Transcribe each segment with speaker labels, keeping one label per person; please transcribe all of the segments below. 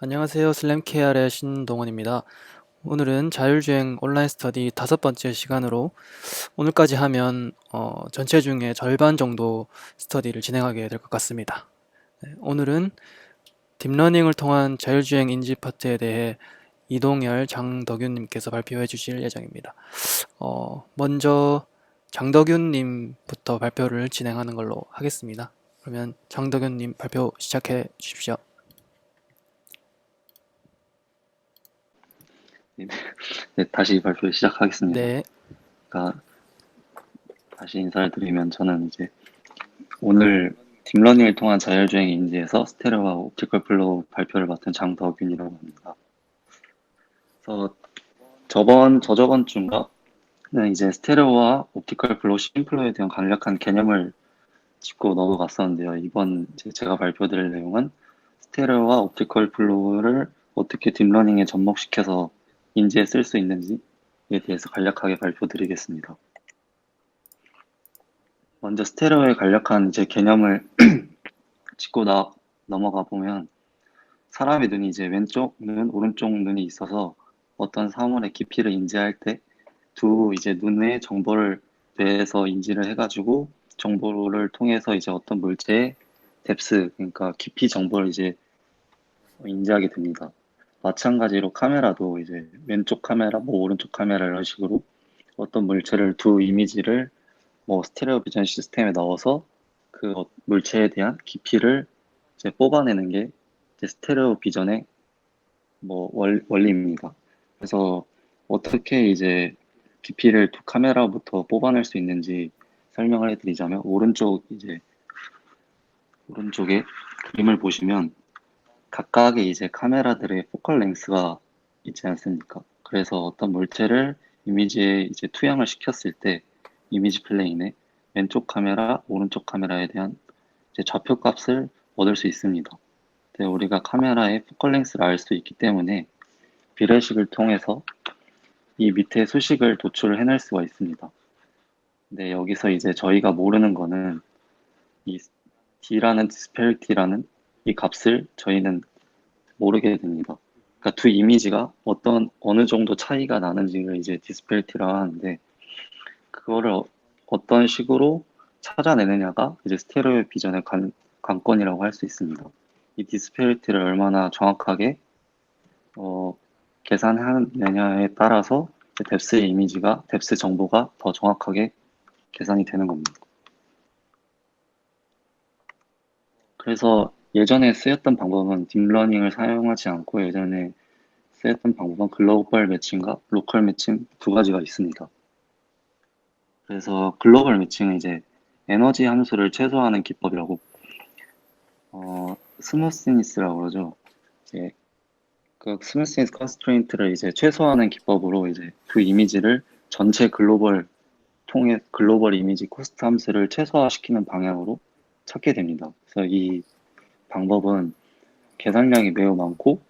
Speaker 1: 안녕하세요. 슬램KR의 신동원입니다. 오늘은 자율주행 온라인 스터디 5번째 시간으로 오늘까지 하면 전체 중에 절반 정도 스터디를 진행하게 될 것 같습니다. 네, 오늘은 딥러닝을 통한 자율주행 인지 파트에 대해 이동열, 장덕윤님께서 발표해 주실 예정입니다. 먼저 장덕윤님부터 발표를 진행하는 걸로 하겠습니다. 그러면 장덕윤님 발표 시작해 주십시오.
Speaker 2: 네, 네, 다시 발표 시작하겠습니다.
Speaker 1: 네,
Speaker 2: 그러니까 다시 인사를 드리면 저는 이제 오늘 딥러닝을 통한 자율주행 인지에서 스테레오와 옵티컬 플로우 발표를 맡은 장덕윤이라고 합니다. 그래서 저저번 주인가는 이제 스테레오와 옵티컬 플로우 심플로에 대한 간략한 개념을 짚고 넘어갔었는데요. 이번 이제 제가 발표드릴 내용은 스테레오와 옵티컬 플로우를 어떻게 딥러닝에 접목시켜서 인지에 쓸 수 있는지에 대해서 간략하게 발표드리겠습니다. 먼저 스테레오의 간략한 이제 개념을 짚고 넘어가 보면 사람의 눈이 이제 왼쪽 눈, 오른쪽 눈이 있어서 어떤 사물의 깊이를 인지할 때 두 이제 눈의 정보를 뇌에서 인지를 해가지고 정보를 통해서 이제 어떤 물체의 뎁스, 그러니까 깊이 정보를 이제 인지하게 됩니다. 마찬가지로 카메라도 이제 왼쪽 카메라, 뭐 오른쪽 카메라 이런 식으로 어떤 물체를 두 이미지를 뭐 스테레오 비전 시스템에 넣어서 그 물체에 대한 깊이를 이제 뽑아내는 게 이제 스테레오 비전의 뭐 원리입니다. 그래서 어떻게 이제 깊이를 두 카메라부터 뽑아낼 수 있는지 설명을 해드리자면 오른쪽에 그림을 보시면 각각의 이제 카메라들의 포컬 랭스가 있지 않습니까? 그래서 어떤 물체를 이미지에 이제 투영을 시켰을 때 이미지 플레인에 왼쪽 카메라, 오른쪽 카메라에 대한 이제 좌표 값을 얻을 수 있습니다. 근데 우리가 카메라의 포컬 랭스를 알 수 있기 때문에 비례식을 통해서 이 밑에 수식을 도출을 해낼 수가 있습니다. 근데 여기서 이제 저희가 모르는 거는 이 D라는 디스페리티라는 이 값을 저희는 모르게 됩니다. 그러니까 두 이미지가 어느 정도 차이가 나는지를 이제 디스페리티라 하는데 그거를 어떤 식으로 찾아내느냐가 이제 스테레오 비전의 관건이라고 할 수 있습니다. 이 디스페리티를 얼마나 정확하게 계산하느냐에 따라서 뎁스 정보가 더 정확하게 계산이 되는 겁니다. 그래서 예전에 쓰였던 방법은 딥러닝을 사용하지 않고 예전에 쓰였던 방법은 글로벌 매칭과 로컬 매칭 두 가지가 있습니다. 그래서 글로벌 매칭은 이제 에너지 함수를 최소화하는 기법이라고 스무스니스라고 그러죠. 이제 그 스무스니스 컨스트레인트를 이제 최소화하는 기법으로 이제 그 이미지를 전체 글로벌 이미지 코스트 함수를 최소화시키는 방향으로 찾게 됩니다. 그래서 이 방법은 계산량이 매우 많고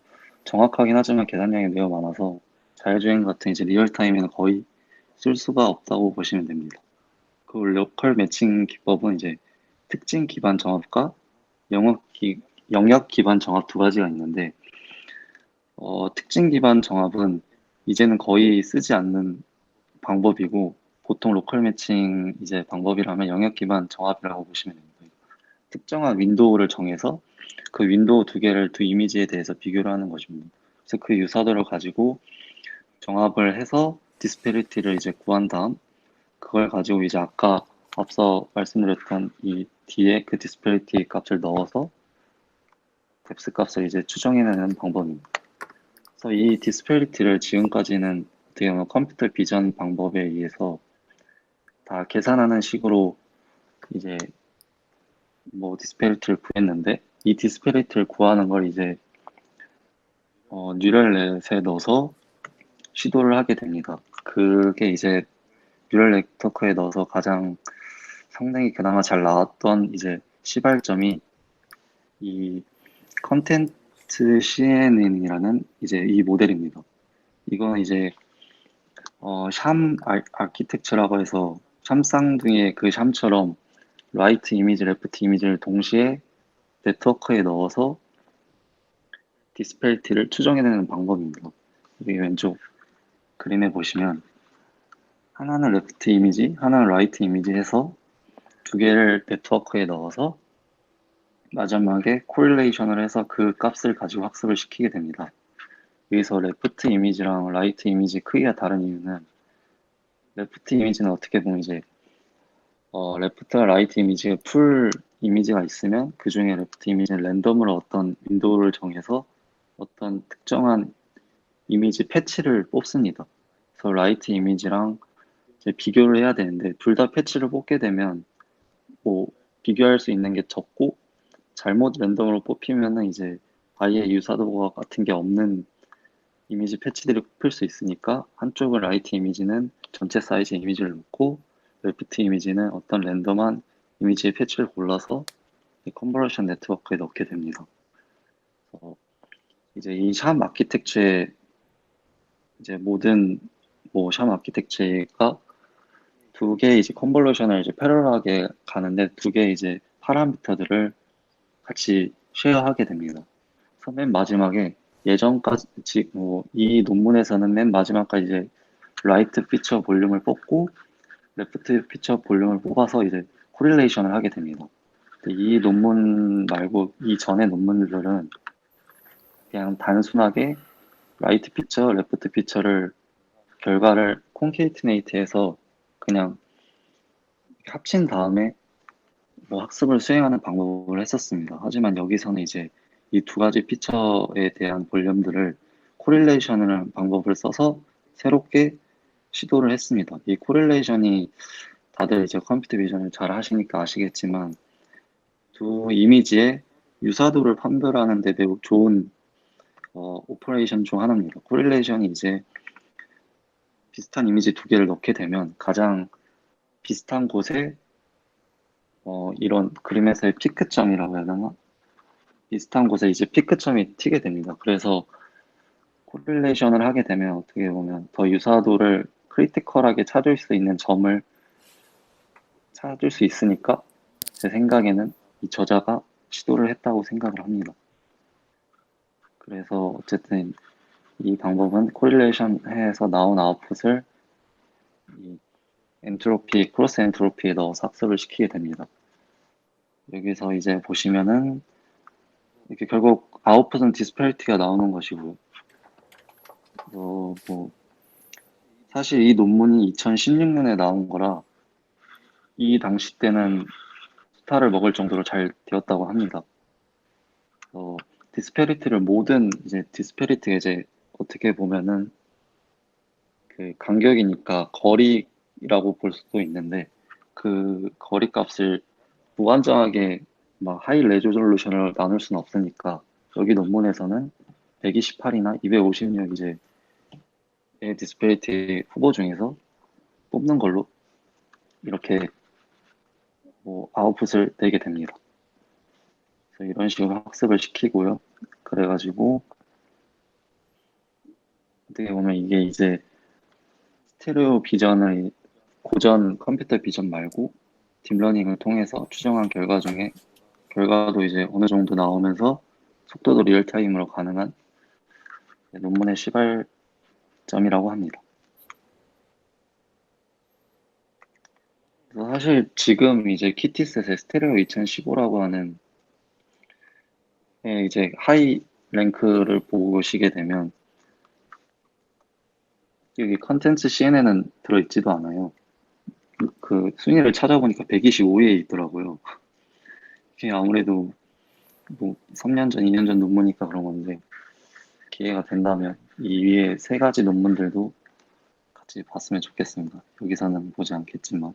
Speaker 2: 정확하긴 하지만 계산량이 매우 많아서 자율주행 같은 이제 리얼타임에는 거의 쓸 수가 없다고 보시면 됩니다. 그 로컬 매칭 기법은 이제 특징 기반 정합과 영역 기반 정합 두 가지가 있는데 특징 기반 정합은 이제는 거의 쓰지 않는 방법이고 보통 로컬 매칭 이제 방법이라면 영역 기반 정합이라고 보시면 됩니다. 특정한 윈도우를 정해서 그 윈도우 두 개를 두 이미지에 대해서 비교를 하는 것입니다. 그래서 그 유사도를 가지고 정합을 해서 디스페리티를 이제 구한 다음 그걸 가지고 이제 아까 앞서 말씀드렸던 이 뒤에 그 디스페리티 값을 넣어서 뎁스 값을 이제 추정해내는 방법입니다. 그래서 이 디스페리티를 지금까지는 어떻게 보면 컴퓨터 비전 방법에 의해서 다 계산하는 식으로 이제 뭐 디스페리티를 구했는데 이 디스페리티를 구하는 걸 이제 뉴럴넷에 넣어서 시도를 하게 됩니다. 그게 이제 뉴럴 네트워크에 넣어서 가장 성능이 그나마 잘 나왔던 이제 시발점이 이 컨텐트 CNN이라는 이제 이 모델입니다. 이건 이제 샴 아키텍처라고 해서 샴쌍둥이의 그 샴처럼 라이트 이미지, 레프트 이미지를 동시에 네트워크에 넣어서 디스패리티를 추정해내는 방법입니다. 여기 왼쪽 그림에 보시면 하나는 레프트 이미지, 하나는 라이트 이미지 해서 두 개를 네트워크에 넣어서 마지막에 코릴레이션을 해서 그 값을 가지고 학습을 시키게 됩니다. 여기서 레프트 이미지랑 라이트 이미지 크기가 다른 이유는 레프트 이미지는 어떻게 보면 이제 레프트와 라이트 이미지의 풀 이미지가 있으면 그 중에 레프트 이미지는 랜덤으로 어떤 윈도우를 정해서 어떤 특정한 이미지 패치를 뽑습니다. 그래서 라이트 이미지랑 이제 비교를 해야 되는데 둘 다 패치를 뽑게 되면 뭐 비교할 수 있는 게 적고 잘못 랜덤으로 뽑히면은 이제 아예 유사도가 같은 게 없는 이미지 패치들이 뽑힐 수 있으니까 한쪽은 라이트 이미지는 전체 사이즈 이미지를 놓고 레프트 이미지는 어떤 랜덤한 이미지의 패치를 골라서 이 컨버전 네트워크에 넣게 됩니다. 이제 이 샵 아키텍처의 이제 모든 뭐 샵 아키텍처가 두 개의 이제 컨볼루션을 이제 패러럴하게 가는데 두 개의 이제 파라미터들을 같이 쉐어하게 됩니다. 그래서 맨 마지막에 예전까지 이 논문에서는 맨 마지막까지 이제 라이트 피처 볼륨을 뽑고 레프트 피처 볼륨을 뽑아서 이제 코릴레이션을 하게 됩니다. 이 논문 말고 이전의 논문들은 그냥 단순하게 라이트 피처, 레프트 피처를 결과를 콘케이트네이트해서 그냥 합친 다음에 뭐 학습을 수행하는 방법을 했었습니다. 하지만 여기서는 이제 이 두 가지 피처에 대한 볼륨들을 코릴레이션이라는 방법을 써서 새롭게 시도를 했습니다. 이 코릴레이션이 다들 이제 컴퓨터 비전을 잘 하시니까 아시겠지만 두 이미지의 유사도를 판별하는 데 매우 좋은 오퍼레이션 중 하나입니다. 코릴레이션이 이제 비슷한 이미지 두 개를 넣게 되면 가장 비슷한 곳에 이런 그림에서의 피크점이라고 해야 되나? 비슷한 곳에 이제 피크점이 튀게 됩니다. 그래서 코릴레이션을 하게 되면 어떻게 보면 더 유사도를 크리티컬하게 찾을 수 있는 점을 찾을 수 있으니까 제 생각에는 이 저자가 시도를 했다고 생각을 합니다. 그래서 어쨌든 이 방법은 코릴레이션해서 나온 아웃풋을 이 엔트로피, 크로스 엔트로피에 넣어서 학습을 시키게 됩니다. 여기서 이제 보시면은 이렇게 결국 아웃풋은 디스패리티가 나오는 것이고요. 뭐 사실 이 논문이 2016년에 나온 거라 이 당시 때는 스타를 먹을 정도로 잘 되었다고 합니다. 디스패리티를 모든 이제 디스패리티가 이제 어떻게 보면은 그 간격이니까 거리라고 볼 수도 있는데 그 거리 값을 무한정하게 막 하이 레조솔루션을 나눌 수는 없으니까 여기 논문에서는 128이나 256 이제 디스패리티 후보 중에서 뽑는 걸로 이렇게 뭐 아웃풋을 내게 됩니다. 그래서 이런 식으로 학습을 시키고요. 그래가지고 어떻게 보면 이게 이제 스테레오 비전을 고전 컴퓨터 비전 말고 딥러닝을 통해서 추정한 결과 중에 결과도 이제 어느 정도 나오면서 속도도 리얼타임으로 가능한 논문의 시발점이라고 합니다. 그래서 사실 지금 이제 키티셋의 스테레오 2015라고 하는 이제 하이 랭크를 보시게 되면 여기 컨텐츠 CNN은 들어있지도 않아요. 그 순위를 찾아보니까 125위에 있더라고요. 이게 아무래도 뭐 3년 전, 2년 전 논문이니까 그런 건데 기회가 된다면 이 위에 세 가지 논문들도 같이 봤으면 좋겠습니다. 여기서는 보지 않겠지만.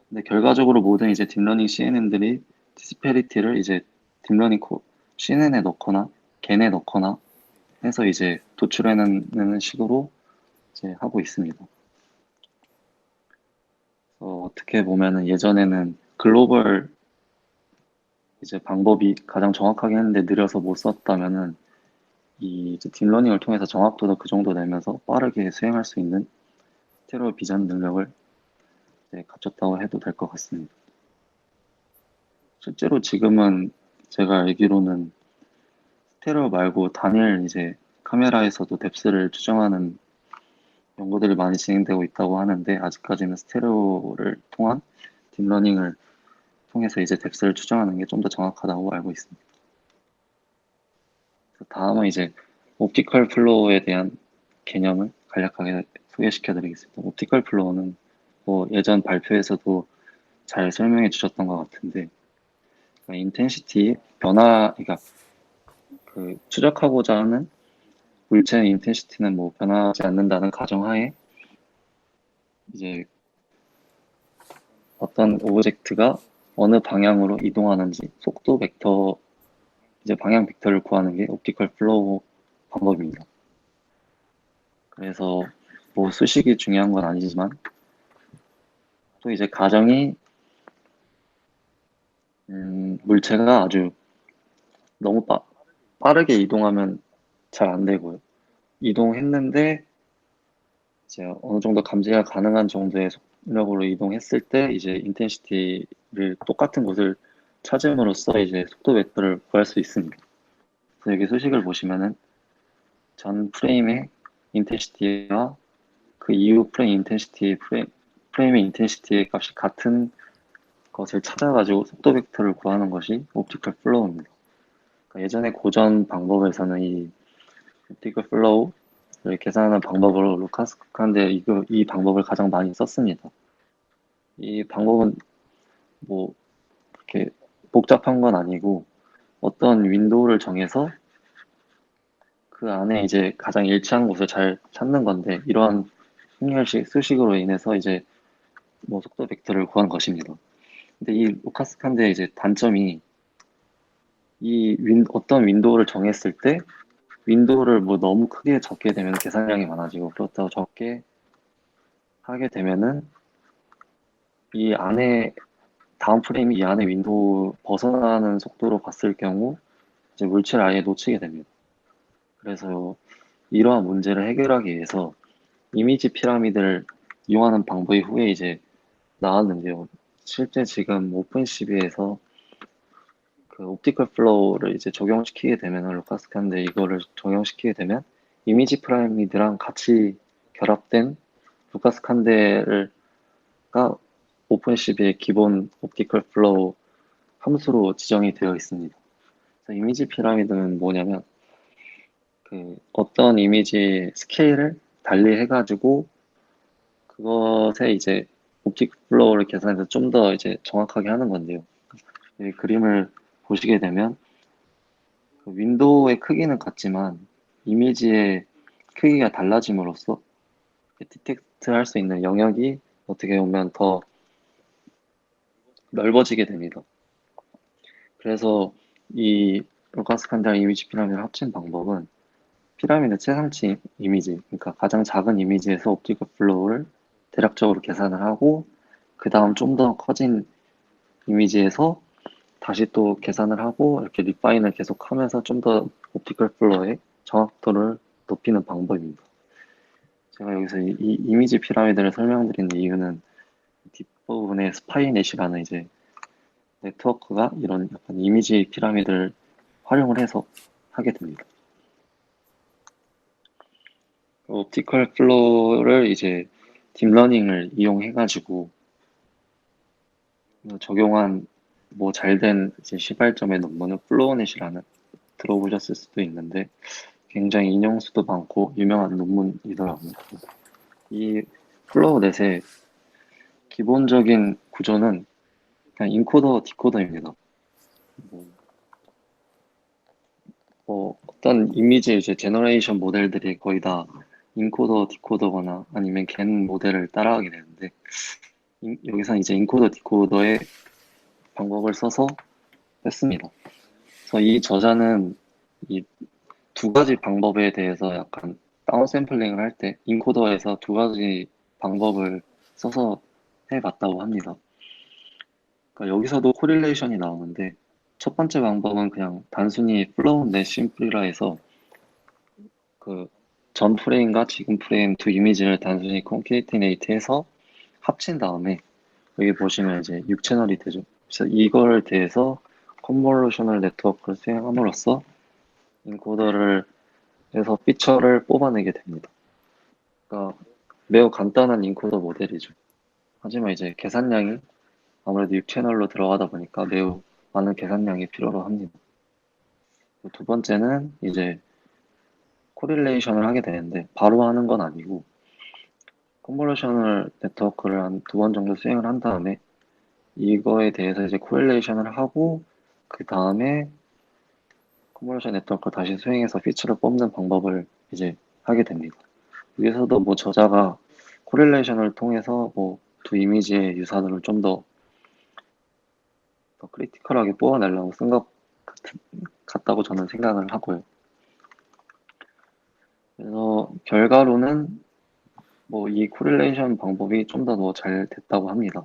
Speaker 2: 근데 결과적으로 모든 이제 딥러닝 CNN들이 디스패리티를 이제 딥러닝 CNN에 넣거나 겐에 넣거나 해서 이제 도출해내는 식으로 이제 하고 있습니다. 어떻게 보면은 예전에는 글로벌 이제 방법이 가장 정확하게 했는데 느려서 못 썼다면은 이 이제 딥러닝을 통해서 정확도도 그 정도 내면서 빠르게 수행할 수 있는 스테레오 비전 능력을 갖췄다고 해도 될 것 같습니다. 실제로 지금은 제가 알기로는 스테레오 말고 단일 이제 카메라에서도 뎁스를 추정하는 연구들이 많이 진행되고 있다고 하는데 아직까지는 스테레오를 통한 딥러닝을 통해서 이제 뎁스를 추정하는 게 좀 더 정확하다고 알고 있습니다. 다음은 이제 옵티컬 플로우에 대한 개념을 간략하게 소개시켜 드리겠습니다. 옵티컬 플로우는 뭐 예전 발표에서도 잘 설명해 주셨던 것 같은데 인텐시티 변화, 그러니까 그 추적하고자 하는 물체의 인텐시티는 뭐 변하지 않는다는 가정하에 이제 어떤 오브젝트가 어느 방향으로 이동하는지 속도 벡터, 이제 방향 벡터를 구하는 게 옵티컬 플로우 방법입니다. 그래서 뭐 수식이 중요한 건 아니지만 또 이제 가정이 물체가 아주 너무 빠르게 이동하면 잘 안 되고요. 이동했는데 이제 어느 정도 감지가 가능한 정도의 속력으로 이동했을 때 이제 인텐시티를 똑같은 곳을 찾음으로써 이제 속도 벡터를 구할 수 있습니다. 그래서 여기 수식을 보시면은 전 프레임의 인텐시티와 그 이후 프레임의 인텐시티의 값이 같은 것을 찾아가지고 속도 벡터를 구하는 것이 옵티컬 플로우입니다. 그러니까 예전에 고전 방법에서는 이 옵티컬 플로우를 계산하는 방법으로 루카스 카칸데 이 방법을 가장 많이 썼습니다. 이 방법은 뭐 그렇게 복잡한 건 아니고 어떤 윈도우를 정해서 그 안에 이제 가장 일치하는 곳을 잘 찾는 건데 이러한 행렬식 수식으로 인해서 이제 뭐 속도 벡터를 구한 것입니다. 근데 이 루카스 칸데의 이제 단점이 어떤 윈도우를 정했을 때 윈도우를 뭐 너무 크게 적게 되면 계산량이 많아지고 그렇다고 적게 하게 되면은 이 안에 다음 프레임이 이 안에 윈도우 벗어나는 속도로 봤을 경우 이제 물체를 아예 놓치게 됩니다. 그래서 이러한 문제를 해결하기 위해서 이미지 피라미드를 이용하는 방법이 후에 이제 나왔는데요. 실제 지금 오픈CV에서 그 옵티컬 플로우를 이제 적용시키게 되면 루카스칸데 이거를 적용시키게 되면 이미지 피라미드랑 같이 결합된 루카스칸데가 오픈CV의 기본 옵티컬 플로우 함수로 지정이 되어 있습니다. 그래서 이미지 피라미드는 뭐냐면 그 어떤 이미지 스케일을 달리 해가지고 그것에 이제 옵틱 플로우를 계산해서 좀 더 이제 정확하게 하는 건데요. 이 그림을 보시게 되면 그 윈도우의 크기는 같지만 이미지의 크기가 달라짐으로써 디텍트 할 수 있는 영역이 어떻게 보면 더 넓어지게 됩니다. 그래서 이 루카스 칸데랑 이미지 피라미드를 합친 방법은 피라미드 최상치 이미지, 그러니까 가장 작은 이미지에서 옵티컬 플로우를 대략적으로 계산을 하고 그 다음 좀 더 커진 이미지에서 다시 또 계산을 하고 이렇게 리파인을 계속 하면서 좀 더 옵티컬 플로우의 정확도를 높이는 방법입니다. 제가 여기서 이 이미지 피라미드를 설명드리는 이유는 뒷부분에 스파이넷이라는 이제 네트워크가 이런 약간 이미지 피라미드를 활용을 해서 하게 됩니다. 옵티컬 플로우를 이제 딥러닝을 이용해가지고 적용한 뭐 잘된 이제 시발점의 논문은 플로우넷이라는 들어보셨을 수도 있는데 굉장히 인용수도 많고 유명한 논문이더라고요. 이 플로우넷의 기본적인 구조는 그냥 인코더 디코더입니다. 뭐, 뭐 어떤 이미지 이제 제너레이션 모델들이 거의 다 인코더 디코더거나 아니면 겐 모델을 따라가게 되는데 여기서 이제 인코더 디코더의 방법을 써서 했습니다. 그래서 이 저자는 이 두 가지 방법에 대해서 약간 다운 샘플링을 할 때 인코더에서 두 가지 방법을 써서 해봤다고 합니다. 그러니까 여기서도 코릴레이션이 나오는데 첫 번째 방법은 그냥 단순히 플로우 넷 심플이라 해서 그 전 프레임과 지금 프레임 두 이미지를 단순히 콘케이티네이트 해서 합친 다음에 여기 보시면 이제 6채널이 되죠. 그래서 이걸 대해서 컨볼루셔널 네트워크를 수행함으로써 인코더를 해서 피처를 뽑아내게 됩니다. 그러니까 매우 간단한 인코더 모델이죠. 하지만 이제 계산량이 아무래도 6채널로 들어가다 보니까 매우 많은 계산량이 필요로 합니다. 두 번째는 이제 코릴레이션을 하게 되는데 바로 하는 건 아니고 컨볼루셔널 네트워크를 한 두 번 정도 수행을 한 다음에 이거에 대해서 이제 코릴레이션을 하고 그 다음에 컨볼루션 네트워크를 다시 수행해서 피처를 뽑는 방법을 이제 하게 됩니다. 여기서도 뭐 저자가 코릴레이션을 통해서 뭐 두 이미지의 유사도를 좀 더 크리티컬하게 뽑아내려고 쓴 것 같다고 저는 생각을 하고요. 그래서 결과로는 뭐 이 코릴레이션 방법이 좀 더 잘 됐다고 합니다.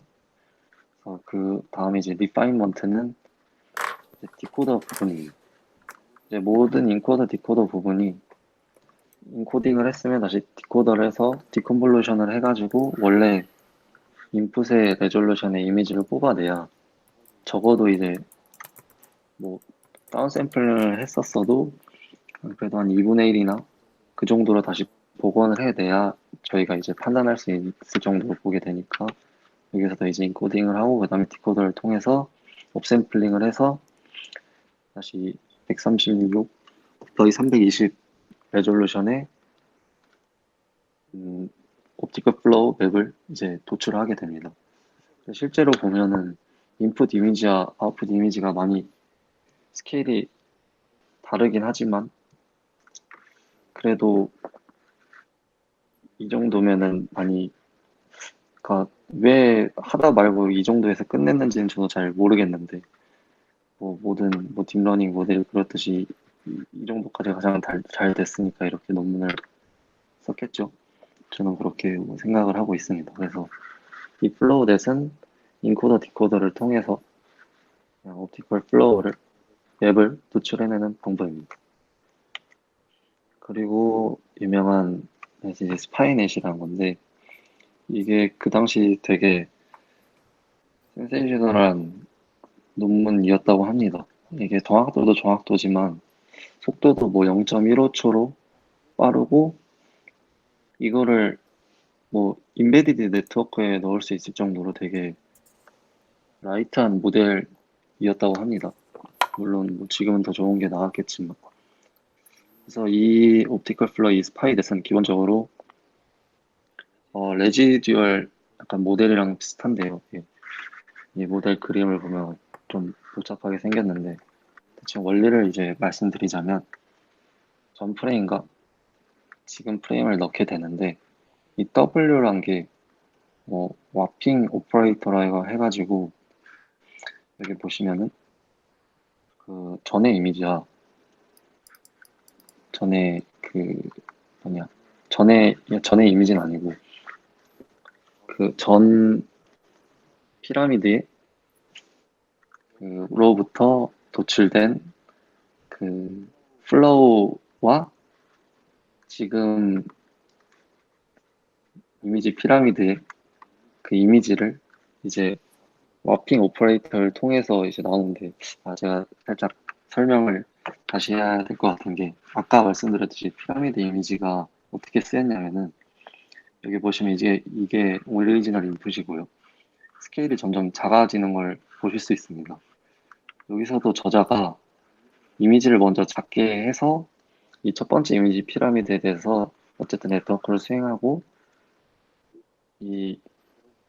Speaker 2: 그래서 그 다음에 이제 리파인먼트는 디코더 부분이에요. 이제 모든 인코더, 디코더 부분이 인코딩을 했으면 다시 디코더를 해서 디컨볼루션을 해가지고 원래 인풋의 레졸루션의 이미지를 뽑아내야 적어도 이제 뭐 다운샘플을 했었어도 그래도 한 2분의 1이나 그 정도로 다시 복원을 해내야 저희가 이제 판단할 수 있을 정도로 보게 되니까 여기서도 이제 인코딩을 하고 그 다음에 디코더를 통해서 업샘플링을 해서 다시 136 더하기 320 레졸루션의 옵티컬 플로우 맵을 이제 도출하게 됩니다. 실제로 보면은 인풋 이미지와 아웃풋 이미지가 많이 스케일이 다르긴 하지만 그래도 이 정도면은 많이 그러니까 왜 하다 말고 이 정도에서 끝냈는지는 저도 잘 모르겠는데 뭐 모든 뭐 딥러닝 모델이 그렇듯이 이 정도까지 가장 잘 됐으니까 이렇게 논문을 썼겠죠. 저는 그렇게 뭐 생각을 하고 있습니다. 그래서 이 플로우 넷은 인코더 디코더를 통해서 그냥 옵티컬 플로우를 맵을 도출해내는 방법입니다. 그리고 유명한 이제 스파이넷이라는 건데 이게 그 당시 되게 센세이셔널한 논문이었다고 합니다. 이게 정확도도 정확도지만 속도도 뭐 0.15초로 빠르고 이거를 뭐 인베디드 네트워크에 넣을 수 있을 정도로 되게 라이트한 모델이었다고 합니다. 물론 뭐 지금은 더 좋은 게 나왔겠지만. 그래서 이 옵티컬 플로우 이 스파이넷은 기본적으로 레지듀얼 약간 모델이랑 비슷한데요. 이 모델 그림을 보면 좀 복잡하게 생겼는데 대충 원리를 이제 말씀드리자면 전 프레임과 지금 프레임을 넣게 되는데 이 W란 게 뭐 와핑 오퍼레이터라고 해가지고 여기 보시면은 그 전의 이미지와 전에 그 뭐냐 전의 이미지는 아니고 그 전 피라미드의 그로부터 도출된 그 플로우와 지금 이미지 피라미드의 그 이미지를 이제 와핑 오퍼레이터를 통해서 이제 나오는데 제가 살짝 설명을 다시 해야 될 것 같은 게 아까 말씀드렸듯이 피라미드 이미지가 어떻게 쓰였냐면은 여기 보시면 이제 이게 오리지널 인풋이고요. 스케일이 점점 작아지는 걸 보실 수 있습니다. 여기서도 저자가 이미지를 먼저 작게 해서 이 첫 번째 이미지 피라미드에 대해서 어쨌든 네트워크를 수행하고 이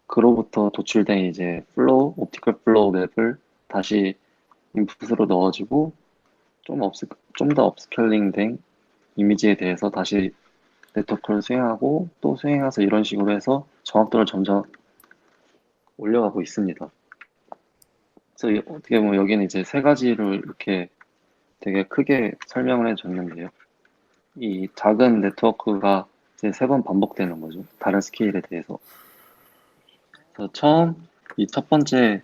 Speaker 2: 그로부터 도출된 이제 플로우, 옵티컬 플로우 맵을 다시 인풋으로 넣어주고 좀 더 업스케일링 된 이미지에 대해서 다시 네트워크를 수행하고 또 수행해서 이런 식으로 해서 정확도를 점점 올려가고 있습니다. 그래서 어떻게 보면 여기는 이제 세 가지로 이렇게 되게 크게 설명을 해줬는데요. 이 작은 네트워크가 이제 세 번 반복되는 거죠. 다른 스케일에 대해서. 그래서 처음 이 첫 번째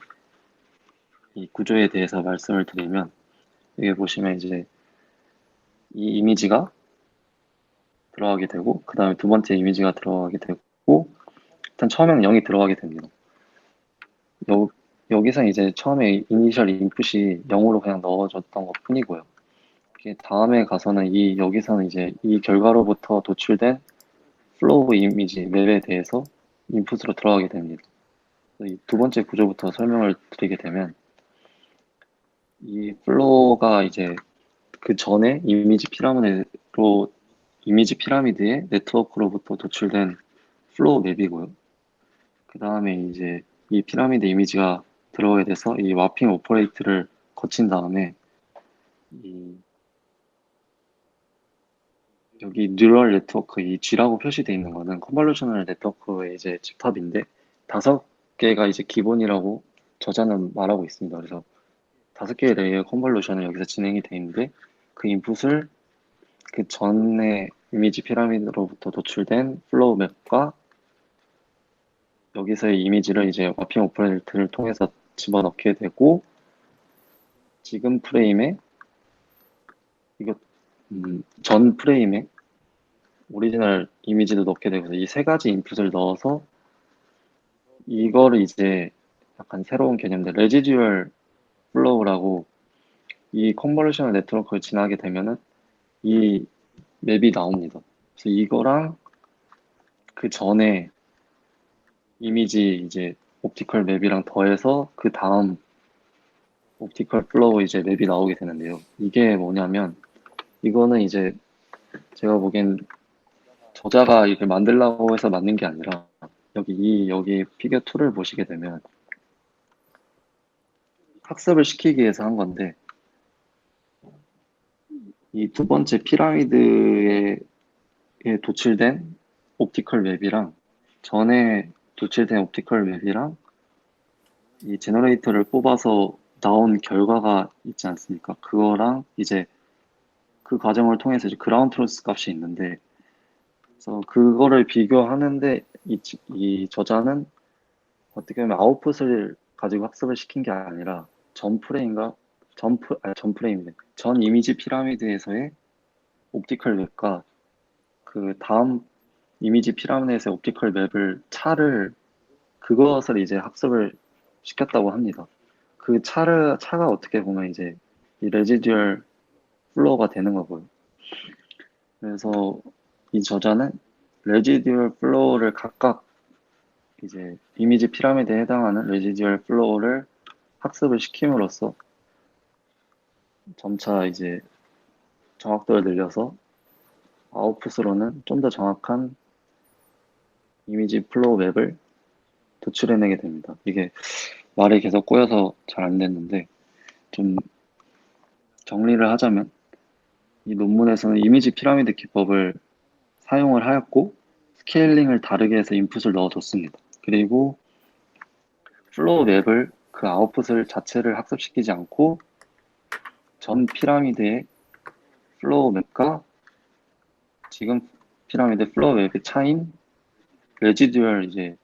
Speaker 2: 이 구조에 대해서 말씀을 드리면 여기 보시면 이제 이 이미지가 들어가게 되고 그 다음에 두 번째 이미지가 들어가게 되고 일단 처음에는 0이 들어가게 됩니다. 여기서 이제 처음에 이니셜 인풋이 0으로 그냥 넣어줬던 것 뿐이고요. 이게 다음에 가서는 여기서는 이제 이 결과로부터 도출된 플로우 이미지 맵에 대해서 인풋으로 들어가게 됩니다. 이 두 번째 구조부터 설명을 드리게 되면 이 플로우가 이제 그 전에 이미지 피라미드의 네트워크로부터 도출된 플로우 맵이고요. 그 다음에 이제 이 피라미드 이미지가 들어가게 돼서 이 와핑 오퍼레이트를 거친 다음에 이 여기 뉴럴 네트워크 이 G라고 표시되어 있는 거는 컨볼루셔널 네트워크의 이제 집합인데 5개가 이제 기본이라고 저자는 말하고 있습니다. 그래서 5개의 레이어 컨볼루션이 여기서 진행이 돼 있는데 그 인풋을 그 전에 이미지 피라미드로부터 도출된 플로우 맵과 여기서의 이미지를 이제 와핑 오퍼레이트를 통해서 집어넣게 되고 지금 프레임에 이거 전 프레임에 오리지널 이미지도 넣게 되고 이 세 가지 인풋을 넣어서 이거를 이제 약간 새로운 개념인데 레지듀얼 플로우라고 이 컨볼루셔널 네트워크를 지나게 되면은 이 맵이 나옵니다. 그래서 이거랑 그 전에 이미지 이제 옵티컬 맵이랑 더해서 그 다음 옵티컬 플로우 이제 맵이 나오게 되는데요. 이게 뭐냐면 이거는 이제 제가 보기엔 저자가 이렇게 만들라고 해서 만든 게 아니라 여기 피겨 2를 보시게 되면 학습을 시키기 위해서 한 건데 이 두 번째 피라미드에 도출된 옵티컬 맵이랑 전에 도출된 옵티컬 맵이랑 이 제너레이터를 뽑아서 나온 결과가 있지 않습니까? 그거랑 이제 그 과정을 통해서 이제 그라운드 트루스 값이 있는데 그래서 그거를 비교하는데 이 저자는 어떻게 보면 아웃풋을 가지고 학습을 시킨 게 아니라 전 프레임과 전 프레임이네. 전 이미지 피라미드에서의 옵티컬 맵과 그 다음 이미지 피라미드에서의 옵티컬 맵을 그것을 이제 학습을 시켰다고 합니다. 그 차가 어떻게 보면 이제 이 레지듀얼 플로어가 되는 거고요. 그래서 이 저자는 레지듀얼 플로어를 각각 이제 이미지 피라미드에 해당하는 레지듀얼 플로어를 학습을 시킴으로써 점차 이제 정확도를 늘려서 아웃풋으로는 좀 더 정확한 이미지 플로우 맵을 도출해내게 됩니다. 이게 말이 계속 꼬여서 잘 안 됐는데 좀 정리를 하자면 이 논문에서는 이미지 피라미드 기법을 사용을 하였고 스케일링을 다르게 해서 인풋을 넣어줬습니다. 그리고 플로우 맵을 그 아웃풋을 자체를 학습시키지 않고 전 피라미드의 플로우 맵과 지금 피라미드 플로우 맵의 차인 레지듀얼 이제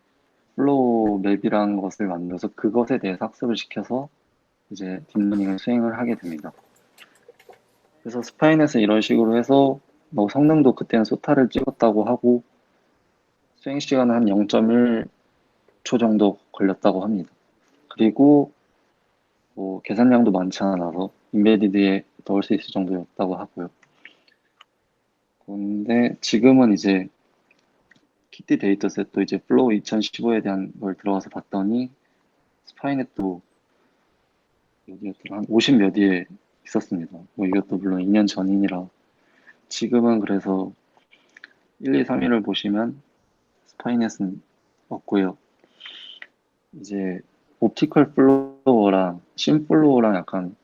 Speaker 2: 플로우 맵이라는 것을 만들어서 그것에 대해서 학습을 시켜서 이제 딥러닝을 수행을 하게 됩니다. 그래서 스파인에서 이런 식으로 해서 뭐 성능도 그때는 소타를 찍었다고 하고 수행 시간은 한 0.1초 정도 걸렸다고 합니다. 그리고 뭐 계산량도 많지 않아서 인베디드에 넣을 수 있을 정도였다고 하고요. 근데 지금은 이제 키티 데이터셋도 이제 플로우 2015에 대한 걸 들어가서 봤더니 스파이넷도 여기였더라 한 50 몇 위에 있었습니다. 뭐 이것도 물론 2년 전이라 지금은 그래서 1, 2, 3위를 보시면 스파이넷은 없고요. 이제 옵티컬 플로어랑 심플로어랑 약간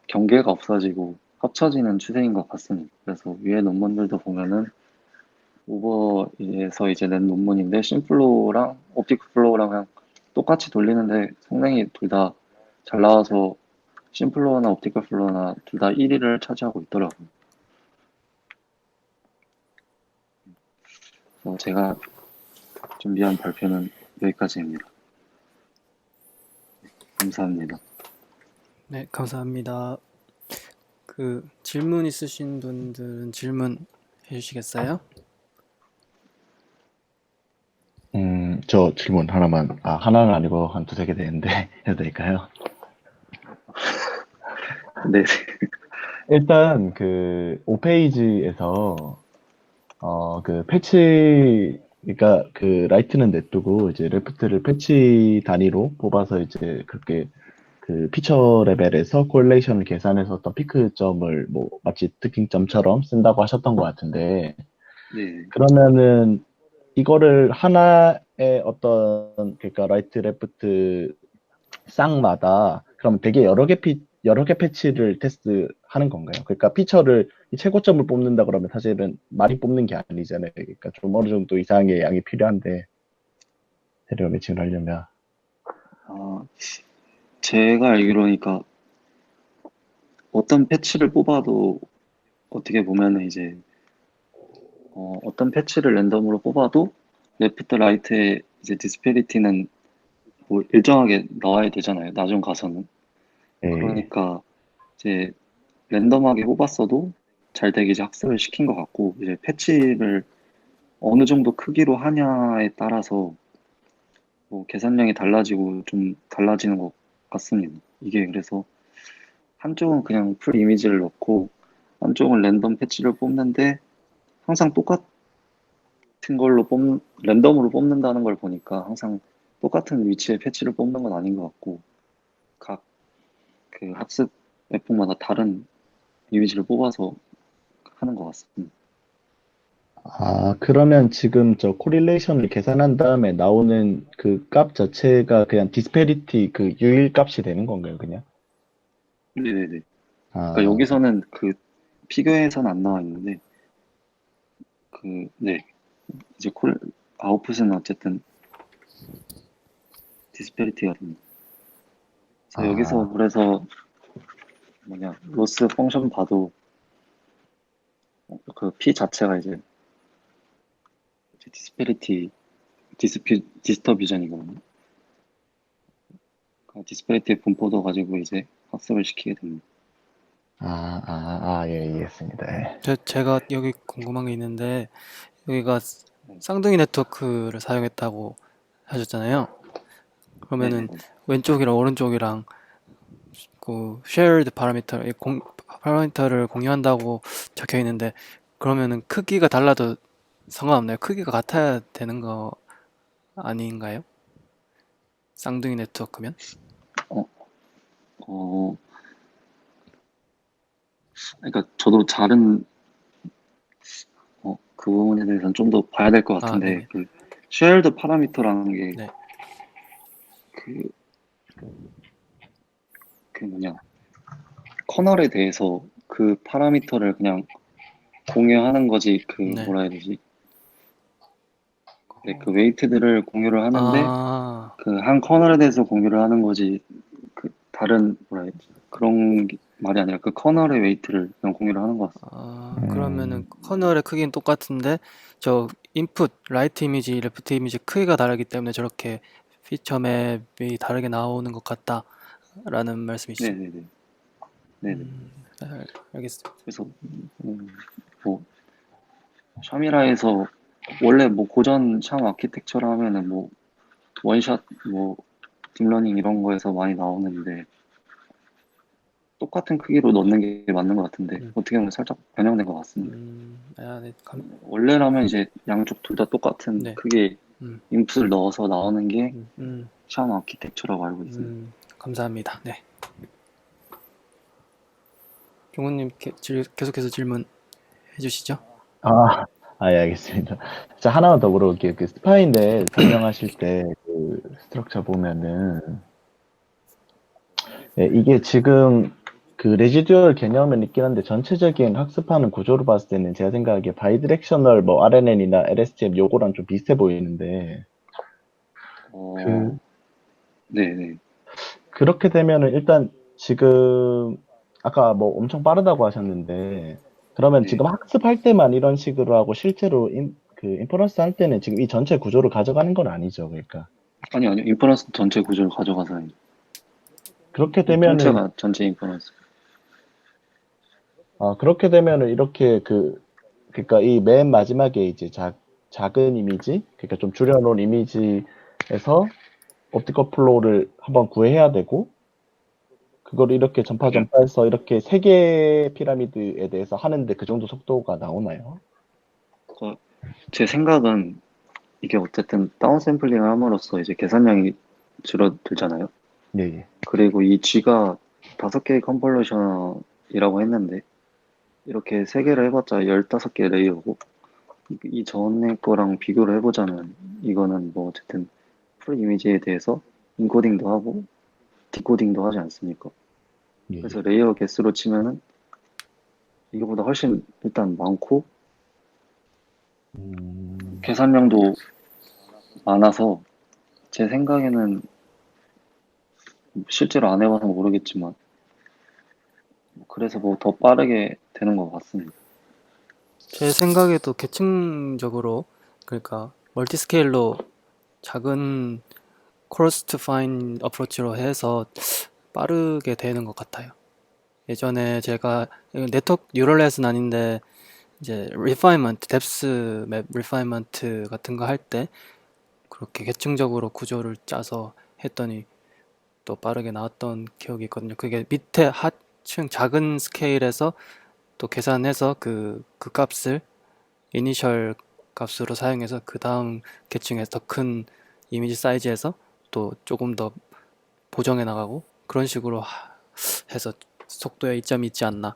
Speaker 2: 경계가 없어지고 합쳐지는 추세인 것 같습니다. 그래서 위에 논문들도 보면은 오버에서 이제 낸 논문인데 심플로어랑 옵티컬 플로어랑 그냥 똑같이 돌리는데 성능이 둘 다 잘 나와서 심플로어나 옵티컬 플로어나 둘 다 1위를 차지하고 있더라고요. 그래서 제가 준비한 발표는 여기까지입니다. 감사합니다.
Speaker 1: 네, 감사합니다. 그 질문 있으신 분들은 질문해 주시겠어요?
Speaker 3: 저 질문 하나만, 하나는 아니고 한 두세 개 되는데 해도 될까요?
Speaker 2: 네.
Speaker 3: 일단 그 5페이지에서 그 패치 그러니까 그 라이트는 냅두고 이제 레프트를 패치 단위로 뽑아서 이제 그렇게 그 피처 레벨에서 콜레이션을 계산해서 어떤 피크점을 뭐 마치 특징점처럼 쓴다고 하셨던 것 같은데
Speaker 2: 네,
Speaker 3: 그러면은 이거를 하나의 어떤 그러니까 라이트 레프트 쌍마다 그럼 되게 여러 개 패치를 테스트하는 건가요? 그러니까 피처를 이 최고점을 뽑는다 그러면 사실은 많이 뽑는 게 아니잖아요. 그러니까 좀 어느 정도 이상의 양이 필요한데 대략 매칭을 하려면
Speaker 2: 아, 제가 알기로니까 어떤 패치를 뽑아도 어떻게 보면은 이제 어떤 패치를 랜덤으로 뽑아도 레프트 라이트의 이제 디스페리티는 뭐 일정하게 나와야 되잖아요. 나중 가서는.
Speaker 3: 예.
Speaker 2: 그러니까 이제 랜덤하게 뽑았어도 잘 되게 이제 학습을 시킨 것 같고 이제 패치를 어느 정도 크기로 하냐에 따라서 뭐 계산량이 달라지고 좀 달라지는 것 같습니다. 이게 그래서 한쪽은 그냥 풀 이미지를 넣고 한쪽은 랜덤 패치를 뽑는데 항상 똑같은 걸로 랜덤으로 뽑는다는 걸 보니까 항상 똑같은 위치에 패치를 뽑는 건 아닌 것 같고 각 그 학습 웹폭마다 다른 이미지를 뽑아서 하는 것 같습니다.
Speaker 3: 아, 그러면 지금 저 코릴레이션을 계산한 다음에 나오는 그 값 자체가 그냥 디스페리티 그 유일 값이 되는 건가요, 그냥?
Speaker 2: 네네네. 그러니까
Speaker 3: 아,
Speaker 2: 여기서는 그 피규어에서는 안 나와 있는데 네. 이제 아웃풋은 어쨌든 디스패리티가 됩니다. 그래서 여기서
Speaker 3: 아,
Speaker 2: 그래서 로스 펑션 봐도 그 P 자체가 이제 디스패리티 디스터비전이거든요. 그 디스패리티의 분포도 가지고 이제 학습을 시키게 됩니다.
Speaker 3: 예, 이해했습니다. 예.
Speaker 1: 제가 여기 궁금한 게 있는데 여기가
Speaker 2: 네.
Speaker 1: 쌍둥이 네트워크를 사용했다고 하셨잖아요. 그러면은
Speaker 2: 네네네.
Speaker 1: 왼쪽이랑 오른쪽이랑 그 shared 파라미터를 공유한다고 적혀 있는데 그러면은 크기가 달라도 상관없나요? 크기가 같아야 되는 거 아닌가요? 쌍둥이 네트워크면?
Speaker 2: 어, 어, 그러니까 저도 그 부분에 대해서는 좀 더 봐야 될 것
Speaker 1: 아,
Speaker 2: 같은데
Speaker 1: 네네.
Speaker 2: 그 shared 파라미터라는 게
Speaker 1: 네.
Speaker 2: 그, 그 뭐냐 커널에 대해서 그 파라미터를 그냥 공유하는 거지 그
Speaker 1: 네.
Speaker 2: 뭐라 해야 되지? 네, 그 웨이트들을 공유를 하는데
Speaker 1: 아,
Speaker 2: 그 한 커널에 대해서 공유를 하는 거지 그 다른 뭐라 해야 되지? 그런 말이 아니라 그 커널의 웨이트를 그냥 공유를 하는 것 같습니다.
Speaker 1: 그러면은
Speaker 3: 음,
Speaker 1: 커널의 크기는 똑같은데 저 인풋, 라이트 이미지, 레프트 이미지 크기가 다르기 때문에 저렇게 피처 맵이 다르게 나오는 것 같다라는 말씀이시죠?
Speaker 2: 네네네. 네네.
Speaker 1: 알겠습니다.
Speaker 2: 그래서 뭐 샤미라에서 원래 뭐 고전 샵 아키텍처를 하면은 뭐 원샷 뭐 딥러닝 이런 거에서 많이 나오는데 똑같은 크기로 넣는 게 맞는 것 같은데
Speaker 1: 음,
Speaker 2: 어떻게 보면 살짝 변형된 것 같습니다.
Speaker 1: 네,
Speaker 2: 원래라면 이제 양쪽 둘 다 똑같은
Speaker 1: 네,
Speaker 2: 크기의
Speaker 1: 음,
Speaker 2: 인풋을 넣어서 나오는 게
Speaker 1: 음, 음,
Speaker 2: 샤움 아키텍처라고 알고 있습니다.
Speaker 1: 감사합니다. 네. 종훈님 계속해서 질문해 주시죠.
Speaker 3: 아, 예, 알겠습니다. 자, 하나만 더 물어볼게요. 그 스파인데 설명하실 때 그 스트럭처 보면은 예, 이게 지금 그 레지듀얼 개념은 있긴 한데 전체적인 학습하는 구조로 봤을 때는 제가 생각하기에 바이디렉셔널 뭐 RNN이나 LSTM 요거랑 좀 비슷해 보이는데 그
Speaker 2: 어, 네네.
Speaker 3: 그렇게 되면은 일단 지금 아까 뭐 엄청 빠르다고 하셨는데 그러면
Speaker 2: 네.
Speaker 3: 지금 학습할 때만 이런 식으로 하고 실제로 그 인퍼런스 할 때는 지금 이 전체 구조를 가져가는 건 아니죠. 그러니까
Speaker 2: 아니요. 인퍼런스 전체 구조를 가져가서
Speaker 3: 그렇게 되면은
Speaker 2: 통째가 전체 인퍼런스.
Speaker 3: 그렇게 되면은 이렇게 그러니까 이 맨 마지막에 이제 작은 이미지, 그러니까 좀 줄여놓은 이미지에서 옵티컬 플로우를 한번 구해야 되고, 그걸 이렇게 전파해서 이렇게 세 개의 피라미드에 대해서 하는데 그 정도 속도가 나오나요?
Speaker 2: 어, 제 생각은 이게 어쨌든 다운샘플링을 함으로써 이제 계산량이 줄어들잖아요.
Speaker 3: 예, 예.
Speaker 2: 그리고 이 G가 5개의 컨볼루션이라고 했는데 이렇게 3개를 해봤자 15개 레이어고 이 전에 거랑 비교를 해보자면 이거는 뭐 어쨌든 풀 이미지에 대해서 인코딩도 하고 디코딩도 하지 않습니까?
Speaker 3: 예,
Speaker 2: 그래서
Speaker 3: 예.
Speaker 2: 레이어 개수로 치면은 이거보다 훨씬 일단 많고 계산량도 많아서 제 생각에는 실제로 안 해봐서 모르겠지만 그래서 뭐 더 빠르게 되는 것 같습니다.
Speaker 1: 제 생각에도 계층적으로 그러니까 멀티스케일로 작은 크로스 투 파인 어프로치로 해서 빠르게 되는 것 같아요. 예전에 제가 네트워크 뉴럴넷은 아닌데 이제 리파인먼트, 뎁스 맵 리파인먼트 같은 거 할 때 그렇게 계층적으로 구조를 짜서 했더니 또 빠르게 나왔던 기억이 있거든요. 그게 밑에 하층 작은 스케일에서 또 계산해서 그 값을 이니셜 값으로 사용해서 그 다음 계층에서 더 큰 이미지 사이즈에서 또 조금 더 보정해 나가고 그런 식으로 해서 속도에 이점이 있지 않나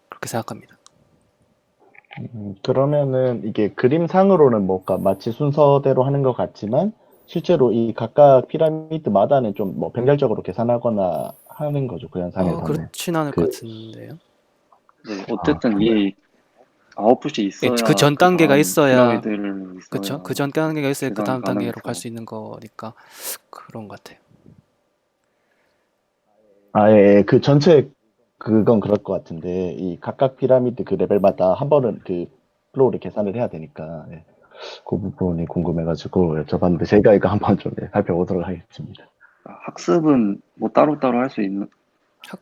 Speaker 1: 그렇게 생각합니다.
Speaker 3: 그러면은 이게 그림상으로는 뭔가 마치 순서대로 하는 것 같지만 실제로 이 각각 피라미드마다는 좀 뭐 병렬적으로 계산하거나 하는 거죠. 그 현상에서는.
Speaker 1: 그렇진 않을
Speaker 3: 그,
Speaker 1: 것 같은데요.
Speaker 2: 네,
Speaker 3: 아,
Speaker 2: 어쨌든 이 아웃풋이
Speaker 1: 그
Speaker 2: 있어야
Speaker 1: 전
Speaker 2: 그
Speaker 1: 단계가
Speaker 2: 다음
Speaker 1: 있어야
Speaker 2: 피라미드를
Speaker 1: 그쵸?
Speaker 2: 있어야
Speaker 1: 그 전 단계가 있어야 그
Speaker 2: 계산이
Speaker 1: 다음 단계로 갈
Speaker 2: 가능해서
Speaker 1: 수 있는 거니까 그런 것 같아요.
Speaker 3: 예, 그 전체 그건 그럴 것 같은데 이 각각 피라미드 그 레벨마다 한 번은 그 플로우를 계산을 해야 되니까 예, 그 부분이 궁금해가지고 여쭤봤는데 제가 이거 한번 좀 살펴보도록 하겠습니다.
Speaker 2: 학습은 뭐 따로따로 할 수
Speaker 1: 학,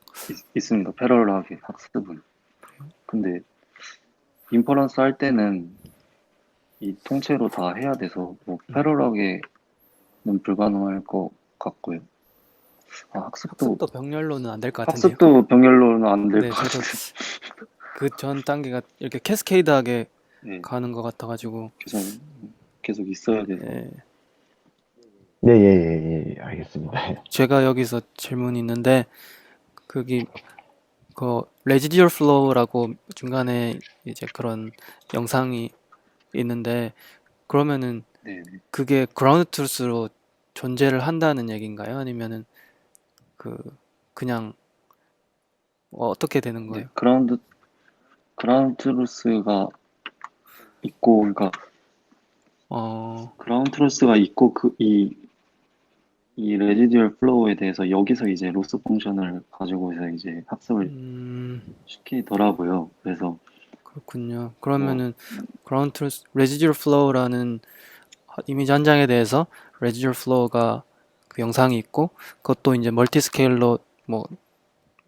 Speaker 2: 있습니다. 패러럴하게 학습은. 근데 인퍼런스 할 때는 이 통째로 다 해야 돼서 뭐 패러럴하게는 불가능할 것 같고요. 학습도
Speaker 1: 학습도 병렬로는 안 될 것 같은데요.
Speaker 2: 학습도 병렬로는 안 될
Speaker 1: 네,
Speaker 2: 것
Speaker 1: 저도
Speaker 2: 같아요.
Speaker 1: 그 전 단계가 이렇게 캐스케이드하게
Speaker 2: 네,
Speaker 1: 가는 것 같아가지고
Speaker 2: 계속 있어야 돼서.
Speaker 1: 예,
Speaker 3: 예, 예, 예, 예, 알겠습니다.
Speaker 1: 제가 여기서 질문이 있는데 거기 그 레지듀얼 플로우라고 중간에 이제 그런 영상이 있는데 그러면은
Speaker 2: 네,
Speaker 1: 그게 그라운드 트루스로 존재를 한다는 얘기인가요? 아니면은 그 그냥 어떻게 되는
Speaker 2: 네,
Speaker 1: 거예요?
Speaker 2: 그라운드 트루스가 있고, 그러니까
Speaker 1: 어,
Speaker 2: 그라운드 트루스가 있고 이 레지듀얼 플로우에 대해서 여기서 이제 로스 펑션을 가지고서 이제 학습을
Speaker 1: 음,
Speaker 2: 시키더라고요. 그래서
Speaker 1: 그렇군요.
Speaker 2: 뭐
Speaker 1: 그러면은 그라운드 트루스 레지듀얼 플로우라는 이미지 한 장에 대해서 레지듀얼 플로우가 그 영상이 있고 그것도 이제 멀티 스케일로 뭐